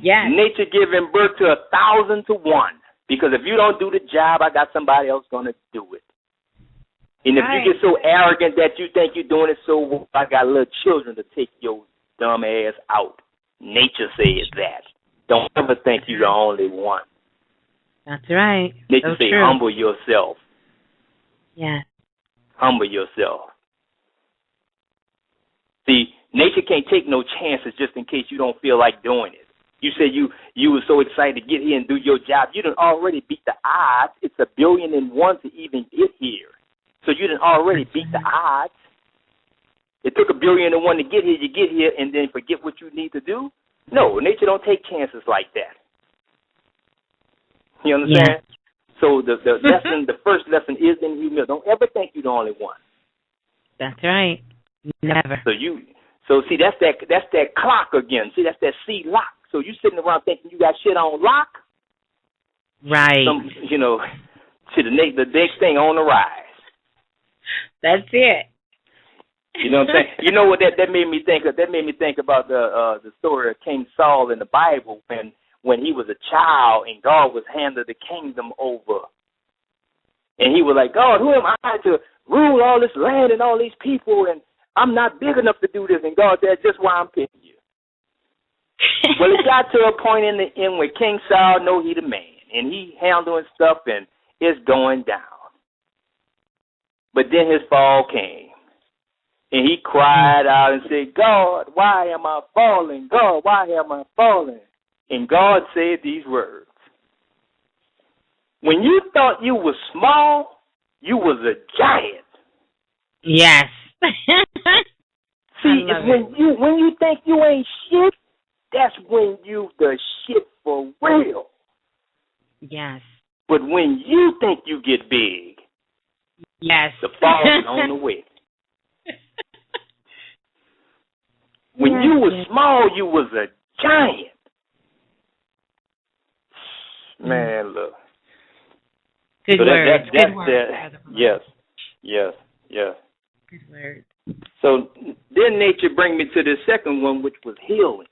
Yes. Nature giving birth to 1,000 to 1. Because if you don't do the job, I got somebody else going to do it. And if you get so arrogant that you think you're doing it so well, I got little children to take your dumb ass out. Nature says that. Don't ever think you're the only one. That's right. Nature say humble yourself. Yeah. Humble yourself. See, nature can't take no chances just in case you don't feel like doing it. You said you were so excited to get here and do your job. You done already beat the odds. It's 1 billion and 1 to even get here. So you done already beat the odds. It took 1 billion and 1 to get here. You get here and then forget what you need to do? No, nature don't take chances like that. You understand? Yeah. So the lesson, the first lesson is in humility. Don't ever think you're the only one. That's right. Never. So see, that's that clock again. See, that's that C lock. So you sitting around thinking you got shit on lock? Right. See, the next thing on the rise. That's it. You know what I'm saying? You know what that made me think of? That made me think about the story of King Saul in the Bible when he was a child and God was handing the kingdom over. And he was like, God, who am I to rule all this land and all these people? And I'm not big enough to do this. And God said, just why I'm picking you. Well, it got to a point in the end where King Saul know he the man. And he handling stuff and it's going down. But then his fall came. And he cried out and said, God, why am I falling? God, why am I falling? And God said these words. When you thought you were small, you was a giant. Yes. See, when you think you ain't shit, that's when you the shit for real. Yes. But when you think you get big, yes, the fall is on the way. When you were small, you was a giant. Man, look. Good word. Good word. Yes. Good word. So then nature bring me to the second one, which was healing.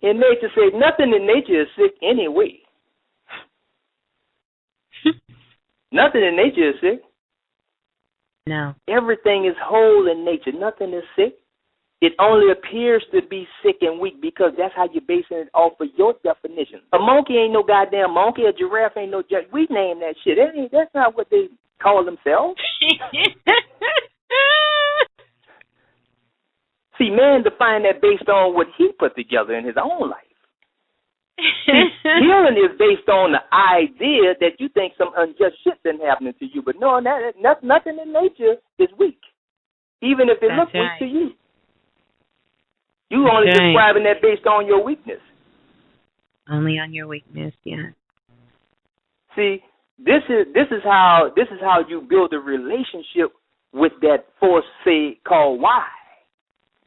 And nature said, nothing in nature is sick anyway. Nothing in nature is sick. No. Everything is whole in nature. Nothing is sick. It only appears to be sick and weak because that's how you're basing it off of your definition. A monkey ain't no goddamn monkey. A giraffe ain't no giraffe. We name that shit. That's not what they call themselves. See, man defined that based on what he put together in his own life. See, healing is based on the idea that you think some unjust shit been happening to you. But no, nothing in nature is weak, even if it looks weak to you. You only describing that based on your weakness. Only on your weakness, yeah. See, this is how you build a relationship with that force, say, called why.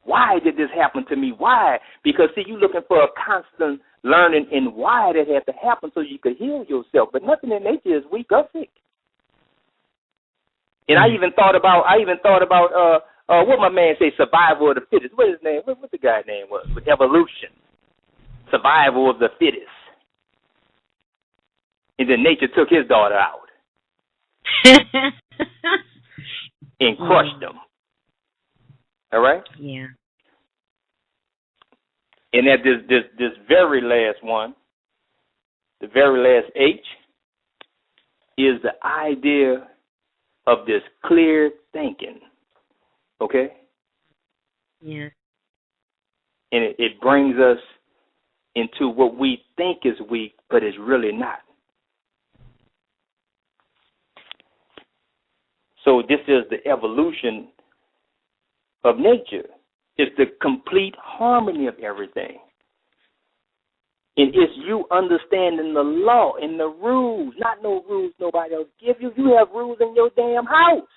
Why did this happen to me? Why? Because see, you're looking for a constant learning in why that had to happen so you could heal yourself. But nothing in nature is weak or sick. And I even thought about what my man say, survival of the fittest. What his name? What the guy's name was? With evolution. Survival of the fittest. And then nature took his daughter out. And crushed him. All right? Yeah. And at this very last one, the very last H, is the idea of this clear thinking. Okay? Yeah. And it brings us into what we think is weak, but is really not. So this is the evolution of nature. It's the complete harmony of everything. And it's you understanding the law and the rules, not no rules nobody else give you. You have rules in your damn house.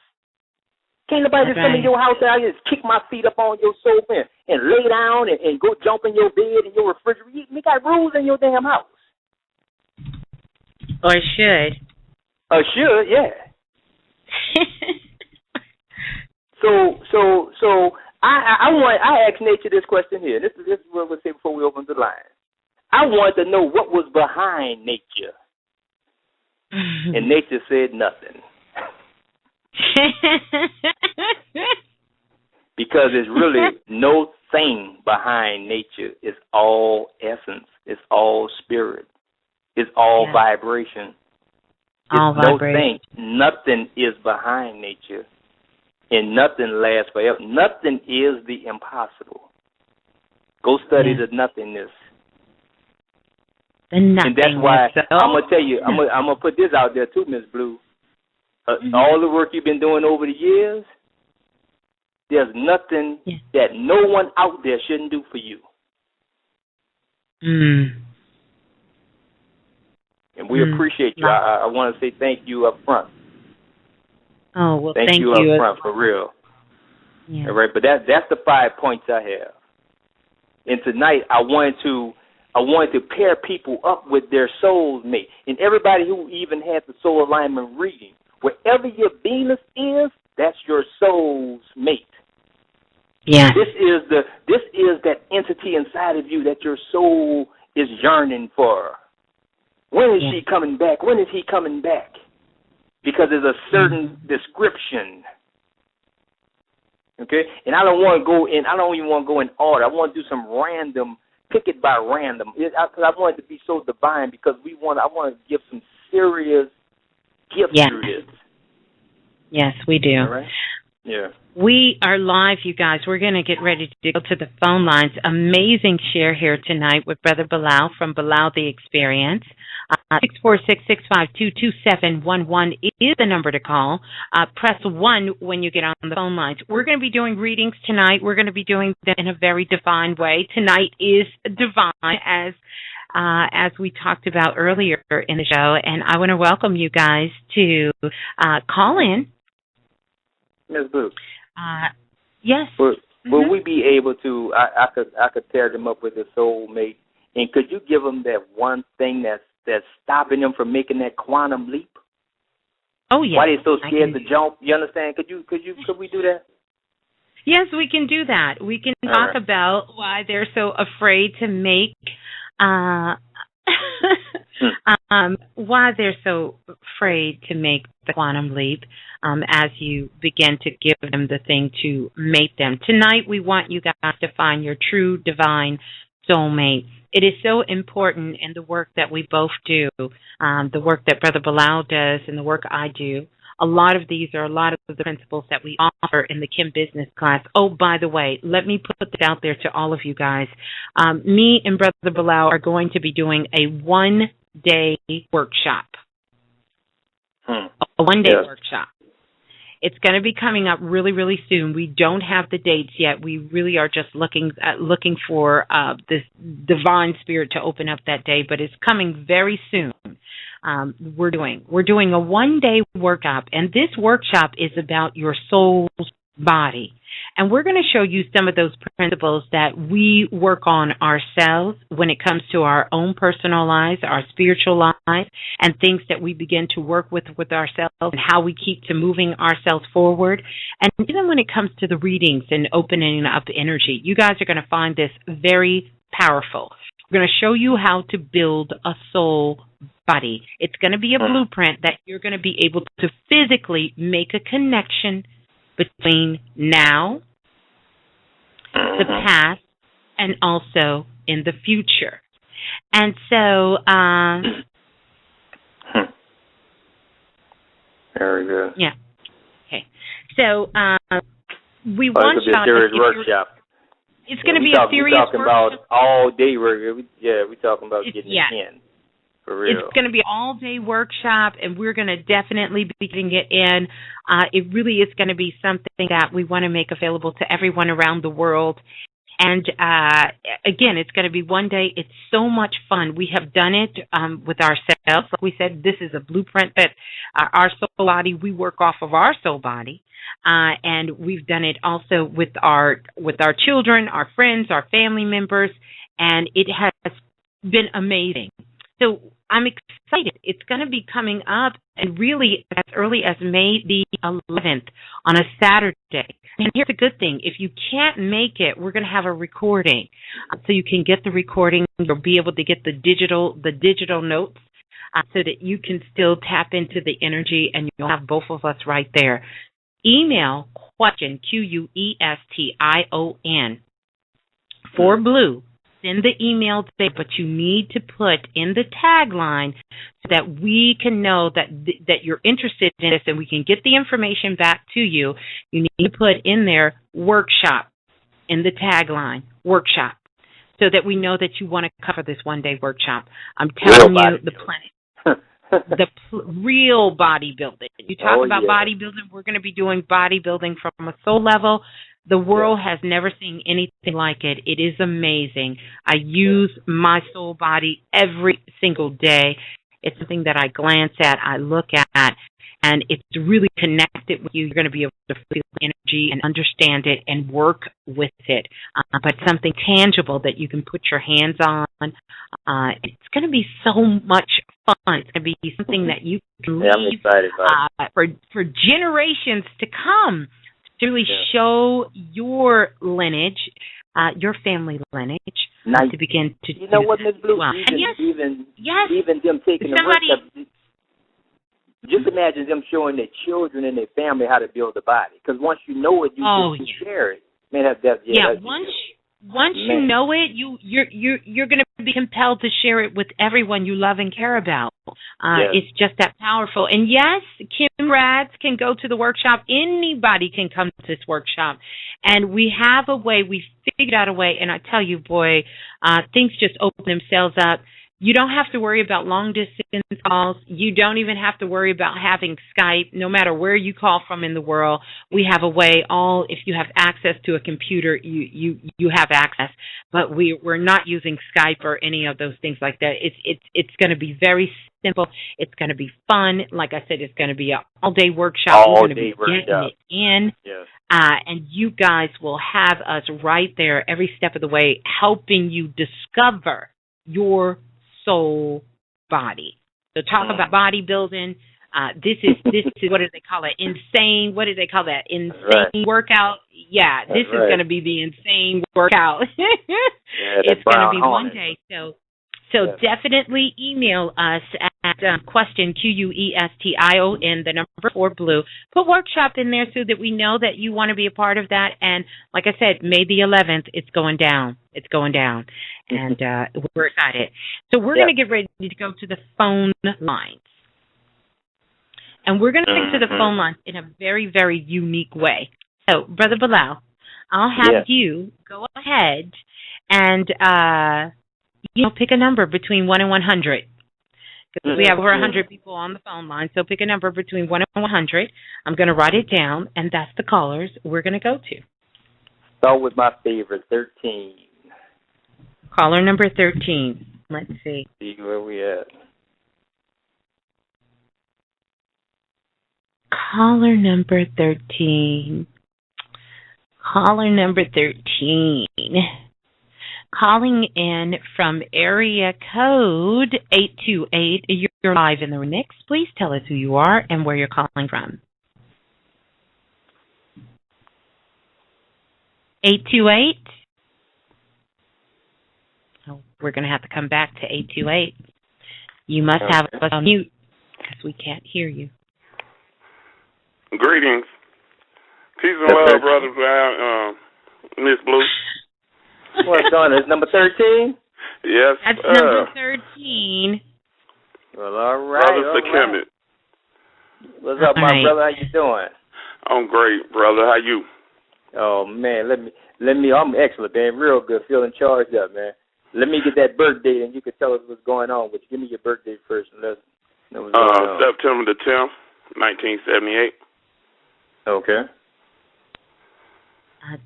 Can't nobody just come in your house and I just kick my feet up on your sofa and lay down and go jump in your bed and your refrigerator. You got rules in your damn house. Or should. Or should, yeah. So I asked nature this question here. This is what we'll say before we open the line. I wanted to know what was behind nature. And nature said nothing. Because there's really no thing behind nature. It's all essence. It's all spirit. It's all vibration. All it's vibration. No thing. Nothing is behind nature. And nothing lasts forever. Nothing is the impossible. Go study the nothingness. The nothingness. And that's why I'm gonna tell you. I'm gonna put this out there too, MsBlue. All the work you've been doing over the years, there's nothing that no one out there shouldn't do for you. And we appreciate you. I want to say thank you up front. Oh, well, thank you up front, for real. Yeah. All right, but that's the 5 points I have. And tonight I wanted to pair people up with their soul mate. And everybody who even had the soul alignment reading, wherever your Venus is, that's your soul's mate. Yeah. This is that entity inside of you that your soul is yearning for. When is she coming back? When is he coming back? Because there's a certain description. Okay? And I don't even want to go in order. I want to do some random, pick it by random. Because I want it to be so divine because I want to give some serious gifts through this. Yes, we do. All right? Yeah. We are live, you guys. We're going to get ready to go to the phone lines. Amazing share here tonight with Brother Balah from Balah the Experience. 646-652-2711 is the number to call. Press 1 when you get on the phone lines. We're going to be doing readings tonight. We're going to be doing them in a very divine way. Tonight is divine, as we talked about earlier in the show, and I want to welcome you guys to call in. MsBlue. Yes. Will we be able to? I could pair them up with a soulmate, and could you give them that one thing that's stopping them from making that quantum leap? Oh yeah. Why they so scared to jump? You understand? Could we do that? Yes, we can do that. We can talk about why they're so afraid to make why they're so afraid to make the quantum leap as you begin to give them the thing to mate them. Tonight, we want you guys to find your true divine soulmate. It is so important in the work that we both do, the work that Brother Balah does and the work I do. A lot of these are a lot of the principles that we offer in the Kim Business class. Oh, by the way, let me put this out there to all of you guys. Me and Brother Balah are going to be doing a one-day workshop. A one-day workshop. It's going to be coming up really, really soon. We don't have the dates yet. We really are just looking for this divine spirit to open up that day, but it's coming very soon. We're doing a one-day workshop, and this workshop is about your soul's body. And we're going to show you some of those principles that we work on ourselves when it comes to our own personal lives, our spiritual lives, and things that we begin to work with ourselves and how we keep to moving ourselves forward. And even when it comes to the readings and opening up energy, you guys are going to find this very powerful. We're going to show you how to build a soul body. It's going to be a blueprint that you're going to be able to physically make a connection between now, the past, and also in the future. And so, very good. Yeah. Okay. So, we want to be a serious workshop. It's going to be a serious workshop. We're talking about all day work. We're talking about getting it in. For real. It's going to be an all-day workshop, and we're going to definitely be getting it in. It really is going to be something that we want to make available to everyone around the world. And, again, it's going to be one day. It's so much fun. We have done it with ourselves. Like we said, this is a blueprint that our soul body, we work off of our soul body. And we've done it also with our children, our friends, our family members, and it has been amazing. So I'm excited. It's going to be coming up, and really as early as May the 11th on a Saturday. And here's the good thing. If you can't make it, we're going to have a recording. So you can get the recording. You'll be able to get the digital notes so that you can still tap into the energy, and you'll have both of us right there. Email question, question, for Blue. Send the email there, but you need to put in the tagline so that we can know that you're interested in this and we can get the information back to you. You need to put in there workshop in the tagline, workshop, so that we know that you want to cover this one-day workshop. I'm telling you, the planet. Real bodybuilding. You talk about bodybuilding, we're going to be doing bodybuilding from a soul level. The world has never seen anything like it. It is amazing. I use my soul body every single day. It's something that I glance at, I look at, and it's really connected with you. You're going to be able to feel the energy and understand it and work with it. But something tangible that you can put your hands on. It's going to be so much fun. It's going to be something that you can leave I'm excited about for generations to come. To really show your lineage, your family lineage, to begin to you know what, MsBlue? Well. Even them taking the workshop, just imagine them showing their children and their family how to build a body. Because once you know it, you share it. Man, once you know it, you're going to be compelled to share it with everyone you love and care about. It's just that powerful. And yes, Kim Rads can go to the workshop. Anybody can come to this workshop. And we have a way. We figured out a way. And I tell you, boy, things just open themselves up. You don't have to worry about long-distance calls. You don't even have to worry about having Skype. No matter where you call from in the world, we have a way. If you have access to a computer, you have access. But we're not using Skype or any of those things like that. It's going to be very simple. It's going to be fun. Like I said, it's going to be an all-day workshop. We're going to be getting it in. Yes. And you guys will have us right there every step of the way, helping you discover your soul body. So talk about bodybuilding. This is what do they call it? Insane. What do they call that? Insane workout. Yeah, this is going to be the insane workout. It's going to be one day. So So definitely email us at question, QUESTION, the number 4 blue. Put workshop in there so that we know that you want to be a part of that. And like I said, May the 11th, it's going down. It's going down. And we're excited. So we're going to get ready to go to the phone lines. And we're going to stick to the phone lines in a very, very unique way. So, Brother Balah, I'll have you go ahead and pick a number between 1 and 100. Because we have over 100 people on the phone line, so pick a number between 1 and 100. I'm going to write it down, and that's the callers we're going to go to. Start with my favorite, 13. Caller number 13. Let's see. See where we at. Caller number 13. Caller number 13. Calling in from area code 828. You're live in the mix. Please tell us who you are and where you're calling from. 828. Oh, we're going to have to come back to 828. You must have us on mute because we can't hear you. Greetings. Peace and love, brothers. MsBlue. What's going on? Is number 13? Yes. That's number 13. Well, all right. Brother Sakemit. What's up, my brother? How you doing? I'm great, brother. How you? Oh man, let me. I'm excellent, man. Real good. Feeling charged up, man. Let me get that birth date, and you can tell us what's going on. But give me your birth date first, and let's know what's going on. September the 10th, 1978. Okay.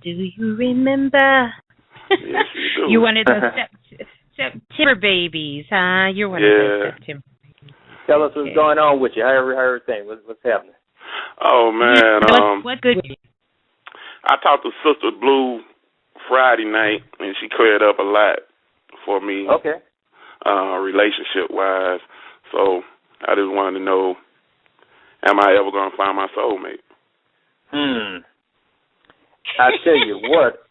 Do you remember? Yes, you do. You're one of those September babies, huh? You're one of those September babies. Tell us what's going on with you. How everything? What's happening? Oh man, what good? I talked to Sister Blue Friday night, and she cleared up a lot for me. Okay. Relationship wise, so I just wanted to know, am I ever gonna find my soulmate? I tell you what,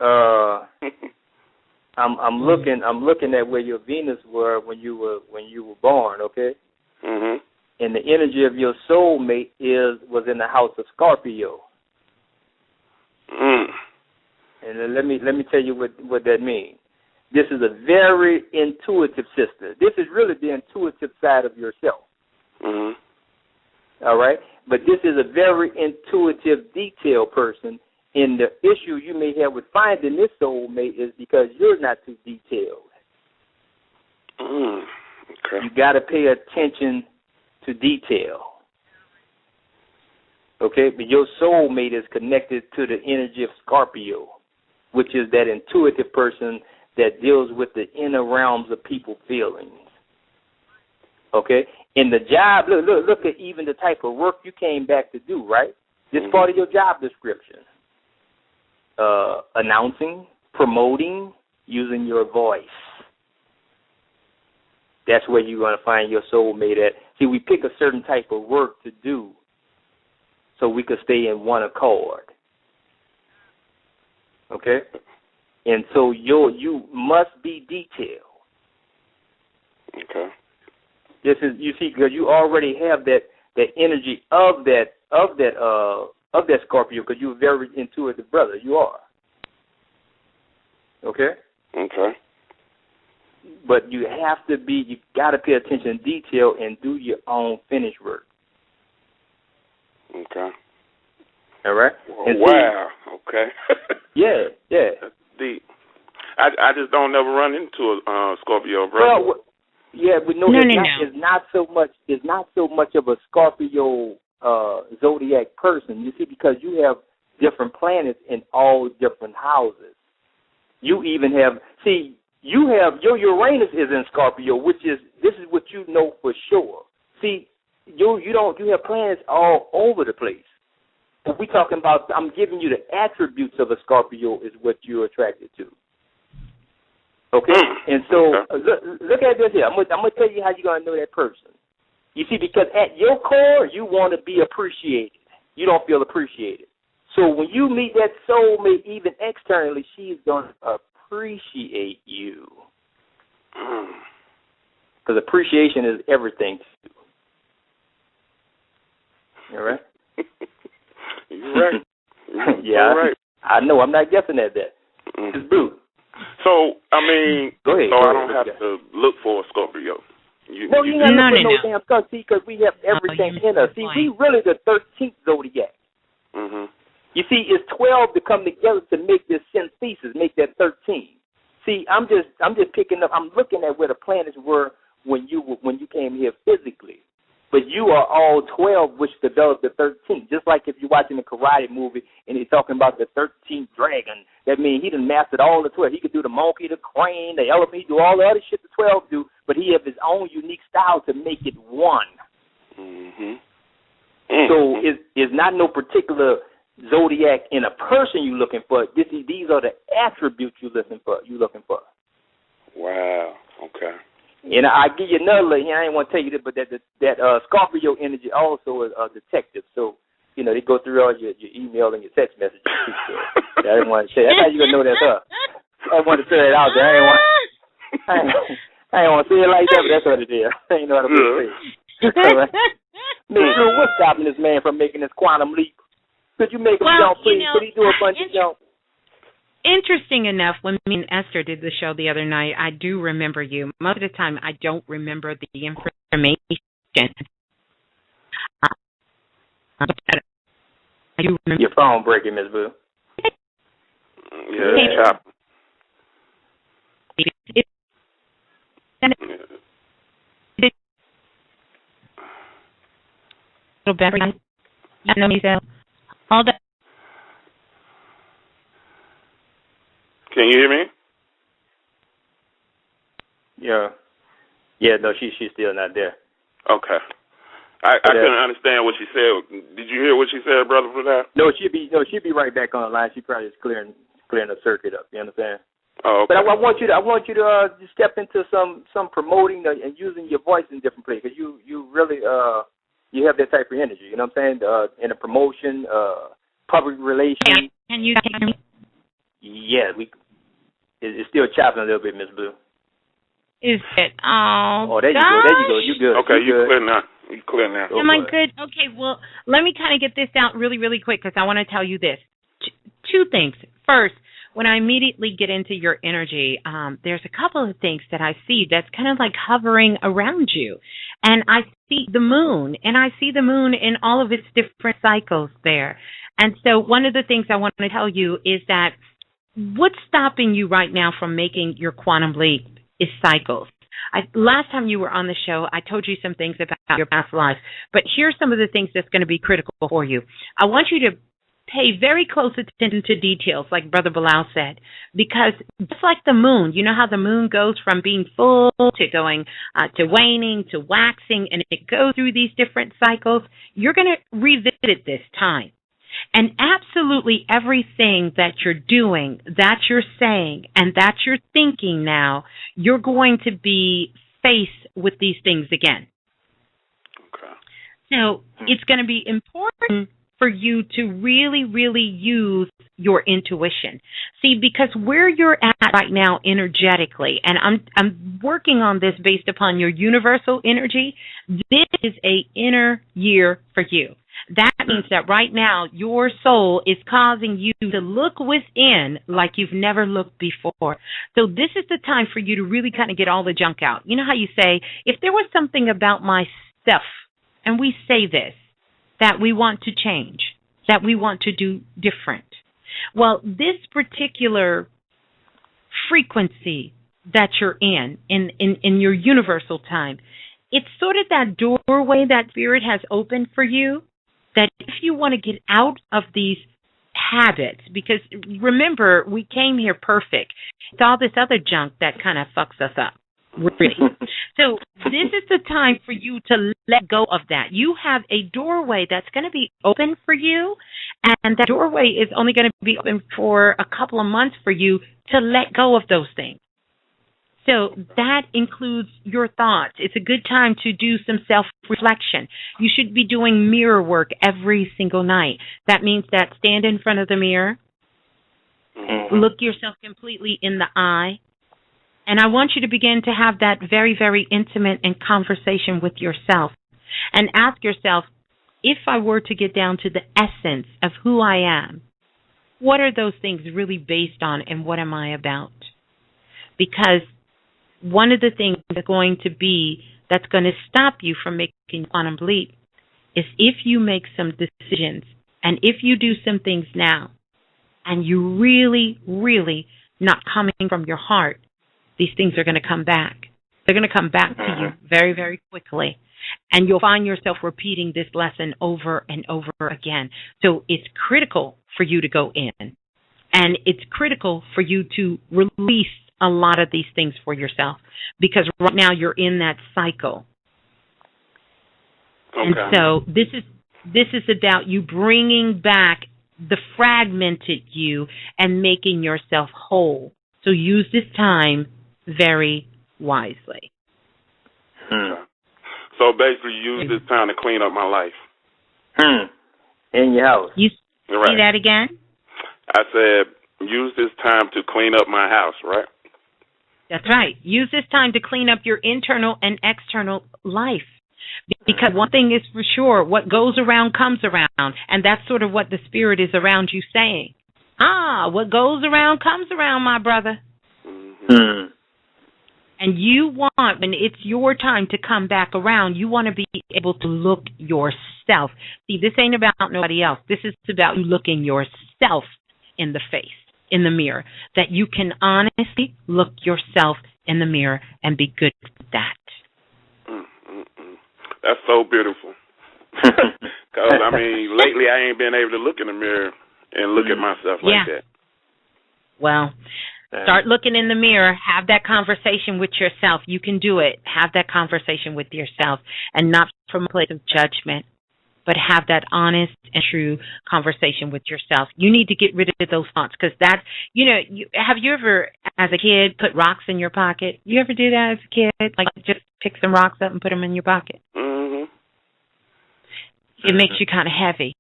I'm looking at where your Venus were when you were born, okay? Mhm. And the energy of your soulmate was in the house of Scorpio. And let me tell you what that means. This is a very intuitive sister. This is really the intuitive side of yourself. Mhm. All right? But this is a very intuitive, detailed person. And the issue you may have with finding this soulmate is because you're not too detailed. Okay. You got to pay attention to detail. Okay? But your soulmate is connected to the energy of Scorpio, which is that intuitive person that deals with the inner realms of people's feelings. Okay? In the job, look at even the type of work you came back to do, right? This is part of your job description. Announcing, promoting, using your voice. That's where you're going to find your soulmate at. See, we pick a certain type of work to do so we could stay in one accord. Okay? And so you must be detailed. Okay. This is, you see, because you already have that energy of that Scorpio, because you're a very intuitive brother. You are. Okay? Okay. But you got to pay attention to detail and do your own finished work. Okay. All right? Wow. Okay. Yeah. That's deep. I just don't never run into a Scorpio, brother. Well, yeah, but no. It's not so much of a Scorpio zodiac person. You see, because you have different planets in all different houses. You even have your Uranus is in Scorpio, this is what you know for sure. See, you have planets all over the place. And we talking about, I'm giving you the attributes of a Scorpio is what you're attracted to. Okay? And so look at this here. I'm gonna tell you how you're gonna know that person. You see, because at your core you want to be appreciated. You don't feel appreciated. So when you meet that soulmate, even externally, she's gonna appreciate you. Because appreciation is everything. You all right? You're right. Yeah, right. I know. I'm not guessing at that. It's blue. So, I mean, go ahead, I don't have to look for a Scorpio. You ain't got to look for no damn stuff. See, because we have everything in us. See, we really the 13th zodiac. Mm-hmm. You see, it's 12 to come together to make this synthesis, make that 13. See, I'm just picking up. I'm looking at where the planets were when you came here physically. But you are all 12, which developed the 13th. Just like if you're watching a karate movie and he's talking about the 13th dragon, that means he done mastered all the 12. He could do the monkey, the crane, the elephant, he do all the other shit the 12 do, but he have his own unique style to make it one. Mm-hmm. So it's not no particular zodiac in a person you're looking for. These are the attributes you're looking for. Wow. Okay. And I'll give you another little hint. I ain't want to tell you this, but that Scorpio energy also is a detective. So, you know, they go through all your email and your text messages. So I didn't want to say. That's how you going to know that's her. I want to throw that out there. I ain't want to say it like that, but that's what it is. I ain't know how to say it. MsBlue, what's stopping this man from making this quantum leap? Could you make him jump, please? Could he do a bunch of jumps? Interesting enough, when me and Esther did the show the other night, I do remember you. Most of the time, I don't remember the information. I do remember. Your phone breaking, MsBlue. Yeah, chop. Little better. I know you said all that. Can you hear me? Yeah. Yeah, no, she's still not there. Okay. I couldn't understand what she said. Did you hear what she said, Brother Balah? No, she'll be right back on the line. She probably is clearing the circuit up. You understand? Oh, okay. But I want you to step into some promoting and using your voice in different places, because you really you have that type of energy. You know what I'm saying? In a promotion, public relations. Can you hear me? Yeah, it's still chopping a little bit, MsBlue. Is it? Oh, there you go. There you go. You good? Okay, you clear now. You clear now. Am I good? Okay. Well, let me kind of get this out really, really quick, because I want to tell you this. Two things. First, when I immediately get into your energy, there's a couple of things that I see that's kind of like hovering around you. And I see the moon, and I see the moon in all of its different cycles there. And so one of the things I want to tell you is that what's stopping you right now from making your quantum leap is cycles. Last time you were on the show, I told you some things about your past lives, but here's some of the things that's going to be critical for you. I want you to pay very close attention to details, like Brother Balah said, because just like the moon, you know how the moon goes from being full to going to waning to waxing, and it goes through these different cycles. You're going to revisit it this time. And absolutely everything that you're doing, that you're saying, and that you're thinking now, you're going to be faced with these things again. Okay. So it's going to be important for you to really, really use your intuition. See, because where you're at right now energetically, and I'm working on this based upon your universal energy, this is a inner year for you. That means that right now your soul is causing you to look within like you've never looked before. So this is the time for you to really kind of get all the junk out. You know how you say, if there was something about my stuff, and we say this, that we want to change, that we want to do different. Well, this particular frequency that you're in your universal time, it's sort of that doorway that Spirit has opened for you, that if you want to get out of these habits, because remember, we came here perfect. It's all this other junk that kind of fucks us up. Really. So this is the time for you to let go of that. You have a doorway that's going to be open for you, and that doorway is only going to be open for a couple of months for you to let go of those things. So that includes your thoughts. It's a good time to do some self-reflection. You should be doing mirror work every single night. That means that stand in front of the mirror, look yourself completely in the eye, And I want you to begin to have that very, very intimate and conversation with yourself and ask yourself, if I were to get down to the essence of who I am, what are those things really based on and what am I about? Because one of the things that's going to stop you from making quantum leap is if you make some decisions and if you do some things now and you really, really not coming from your heart, these things are going to come back. They're going to come back to you very, very quickly. And you'll find yourself repeating this lesson over and over again. So it's critical for you to go in. And it's critical for you to release a lot of these things for yourself. Because right now you're in that cycle. Okay. And so this is about you bringing back the fragmented you and making yourself whole. So use this time very wisely. So basically use this time to clean up my life. In your house. You say that again? I said use this time to clean up my house, right? That's right. Use this time to clean up your internal and external life. Because one thing is for sure, what goes around comes around. And that's sort of what the spirit is around you saying. What goes around comes around, my brother. And you want, when it's your time to come back around, you want to be able to look yourself. See, this ain't about nobody else. This is about you looking yourself in the face, in the mirror, that you can honestly look yourself in the mirror and be good with that. That's so beautiful. Because, I mean, lately I ain't been able to look in the mirror and look at myself like that. Well, start looking in the mirror. Have that conversation with yourself. You can do it. Have that conversation with yourself, and not from a place of judgment, but have that honest and true conversation with yourself. You need to get rid of those thoughts because that's, have you ever, as a kid, put rocks in your pocket? You ever do that as a kid? Like just pick some rocks up and put them in your pocket? Mm-hmm. It makes you kind of heavy.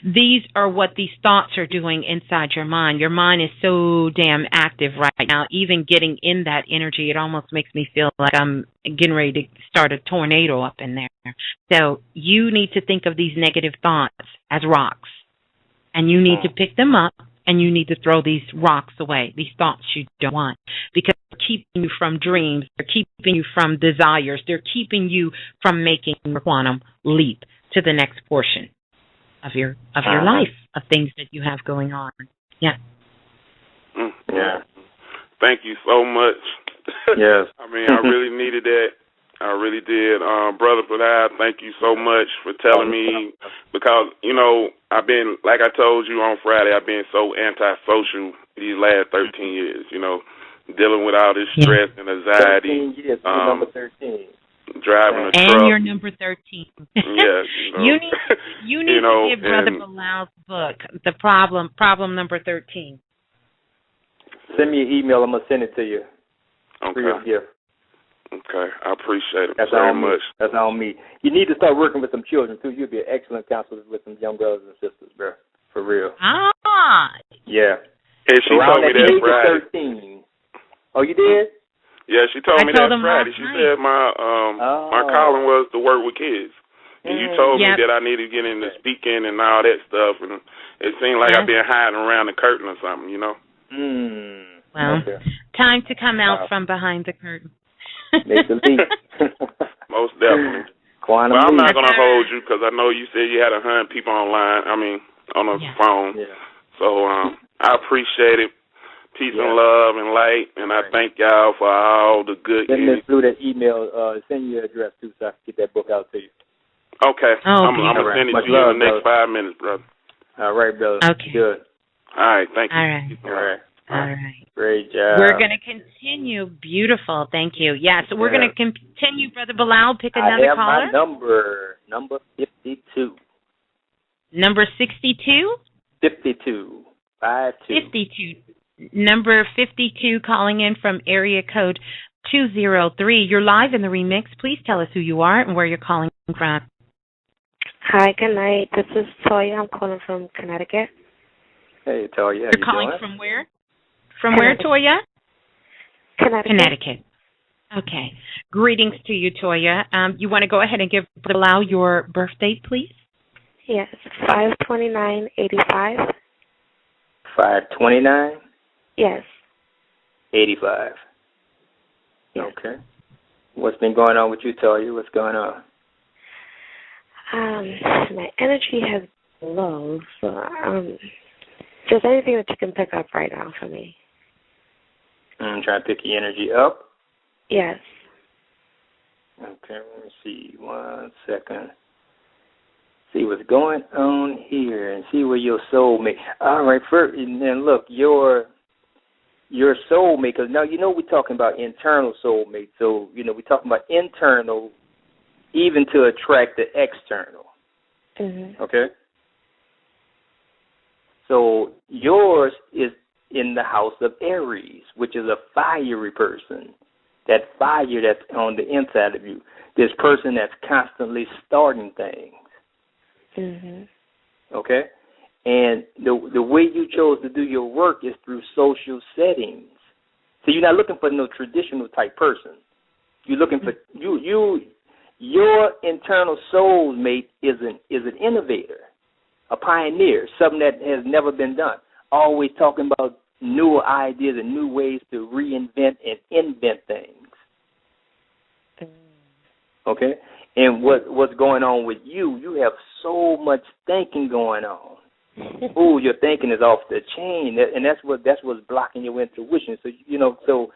These are what these thoughts are doing inside your mind. Your mind is so damn active right now. Even getting in that energy, it almost makes me feel like I'm getting ready to start a tornado up in there. So you need to think of these negative thoughts as rocks. And you need to pick them up and you need to throw these rocks away, these thoughts you don't want. Because they're keeping you from dreams. They're keeping you from desires. They're keeping you from making your quantum leap to the next portion of your life, of things that you have going on. Yeah. Yeah. Thank you so much. Yes. I mean, I really needed that. I really did. Brother Balah, thank you so much for telling me, because, I've been, like I told you on Friday, I've been so antisocial these last 13 years, dealing with all this stress and anxiety. 13 years, number 13. Driving a truck. And you're number 13. Yeah. You need to give Brother Balah's book, The Problem Number 13. Send me an email. I'm going to send it to you. Okay. Okay. I appreciate it That's very much. That's on me. You need to start working with some children, too. You'll be an excellent counselor with some young brothers and sisters, bro. For real. Yeah. And she told me that Friday. 13. Oh, you did? Yeah, she told me that Friday. She said my calling was to work with kids. And you told me that I needed to get into speaking and all that stuff, and it seemed like I've been hiding around the curtain or something, Well, time to come out from behind the curtain. Most definitely. Well, I'm not going to hold you because I know you said you had 100 people online, on the phone. Yeah. So I appreciate it. Peace and love and light, and I thank y'all for all the good. Send MsBlue that email. Send your address too, so I can get that book out to you. Okay, I'm gonna send it to you in the next 5 minutes, brother. All right, brother. Okay. Good. All right, thank you. All right. Great job. We're gonna continue. Beautiful. Thank you. Yeah. So we're gonna continue, Brother Balah. Pick another caller. My number 52. Number 62. 52. 52. Number 52 calling in from area code 203. You're live in the remix. Please tell us who you are and where you're calling from. Hi, good night. This is Toya. I'm calling from Connecticut. Hey, Toya. You're calling from where? From where, Toya? Connecticut. Okay. Greetings to you, Toya. You want to go ahead and give Balah your birth date, please? Yes, 5/29/85. 5/29? Yes. 85. Yes. Okay. What's been going on with you, Toya? What's going on? My energy has been low, so just anything that you can pick up right now for me. I'm trying to pick your energy up. Yes. Okay, let me see. 1 second. See what's going on here and see where your soulmate. All right, first, and then look, your soulmate, because now you know we're talking about internal soulmate. So, you know, we're talking about internal even to attract the external. Mm-hmm. Okay? So yours is in the house of Aries, which is a fiery person. That fire that's on the inside of you. This person that's constantly starting things. Mm-hmm. Okay? And the way you chose to do your work is through social settings. So you're not looking for no traditional type person. You're looking for your internal soulmate is an innovator, a pioneer, something that has never been done. Always talking about newer ideas and new ways to reinvent and invent things. Okay? And what's going on with you, you have so much thinking going on. Ooh, your thinking is off the chain, and that's what's blocking your intuition. So, you know, so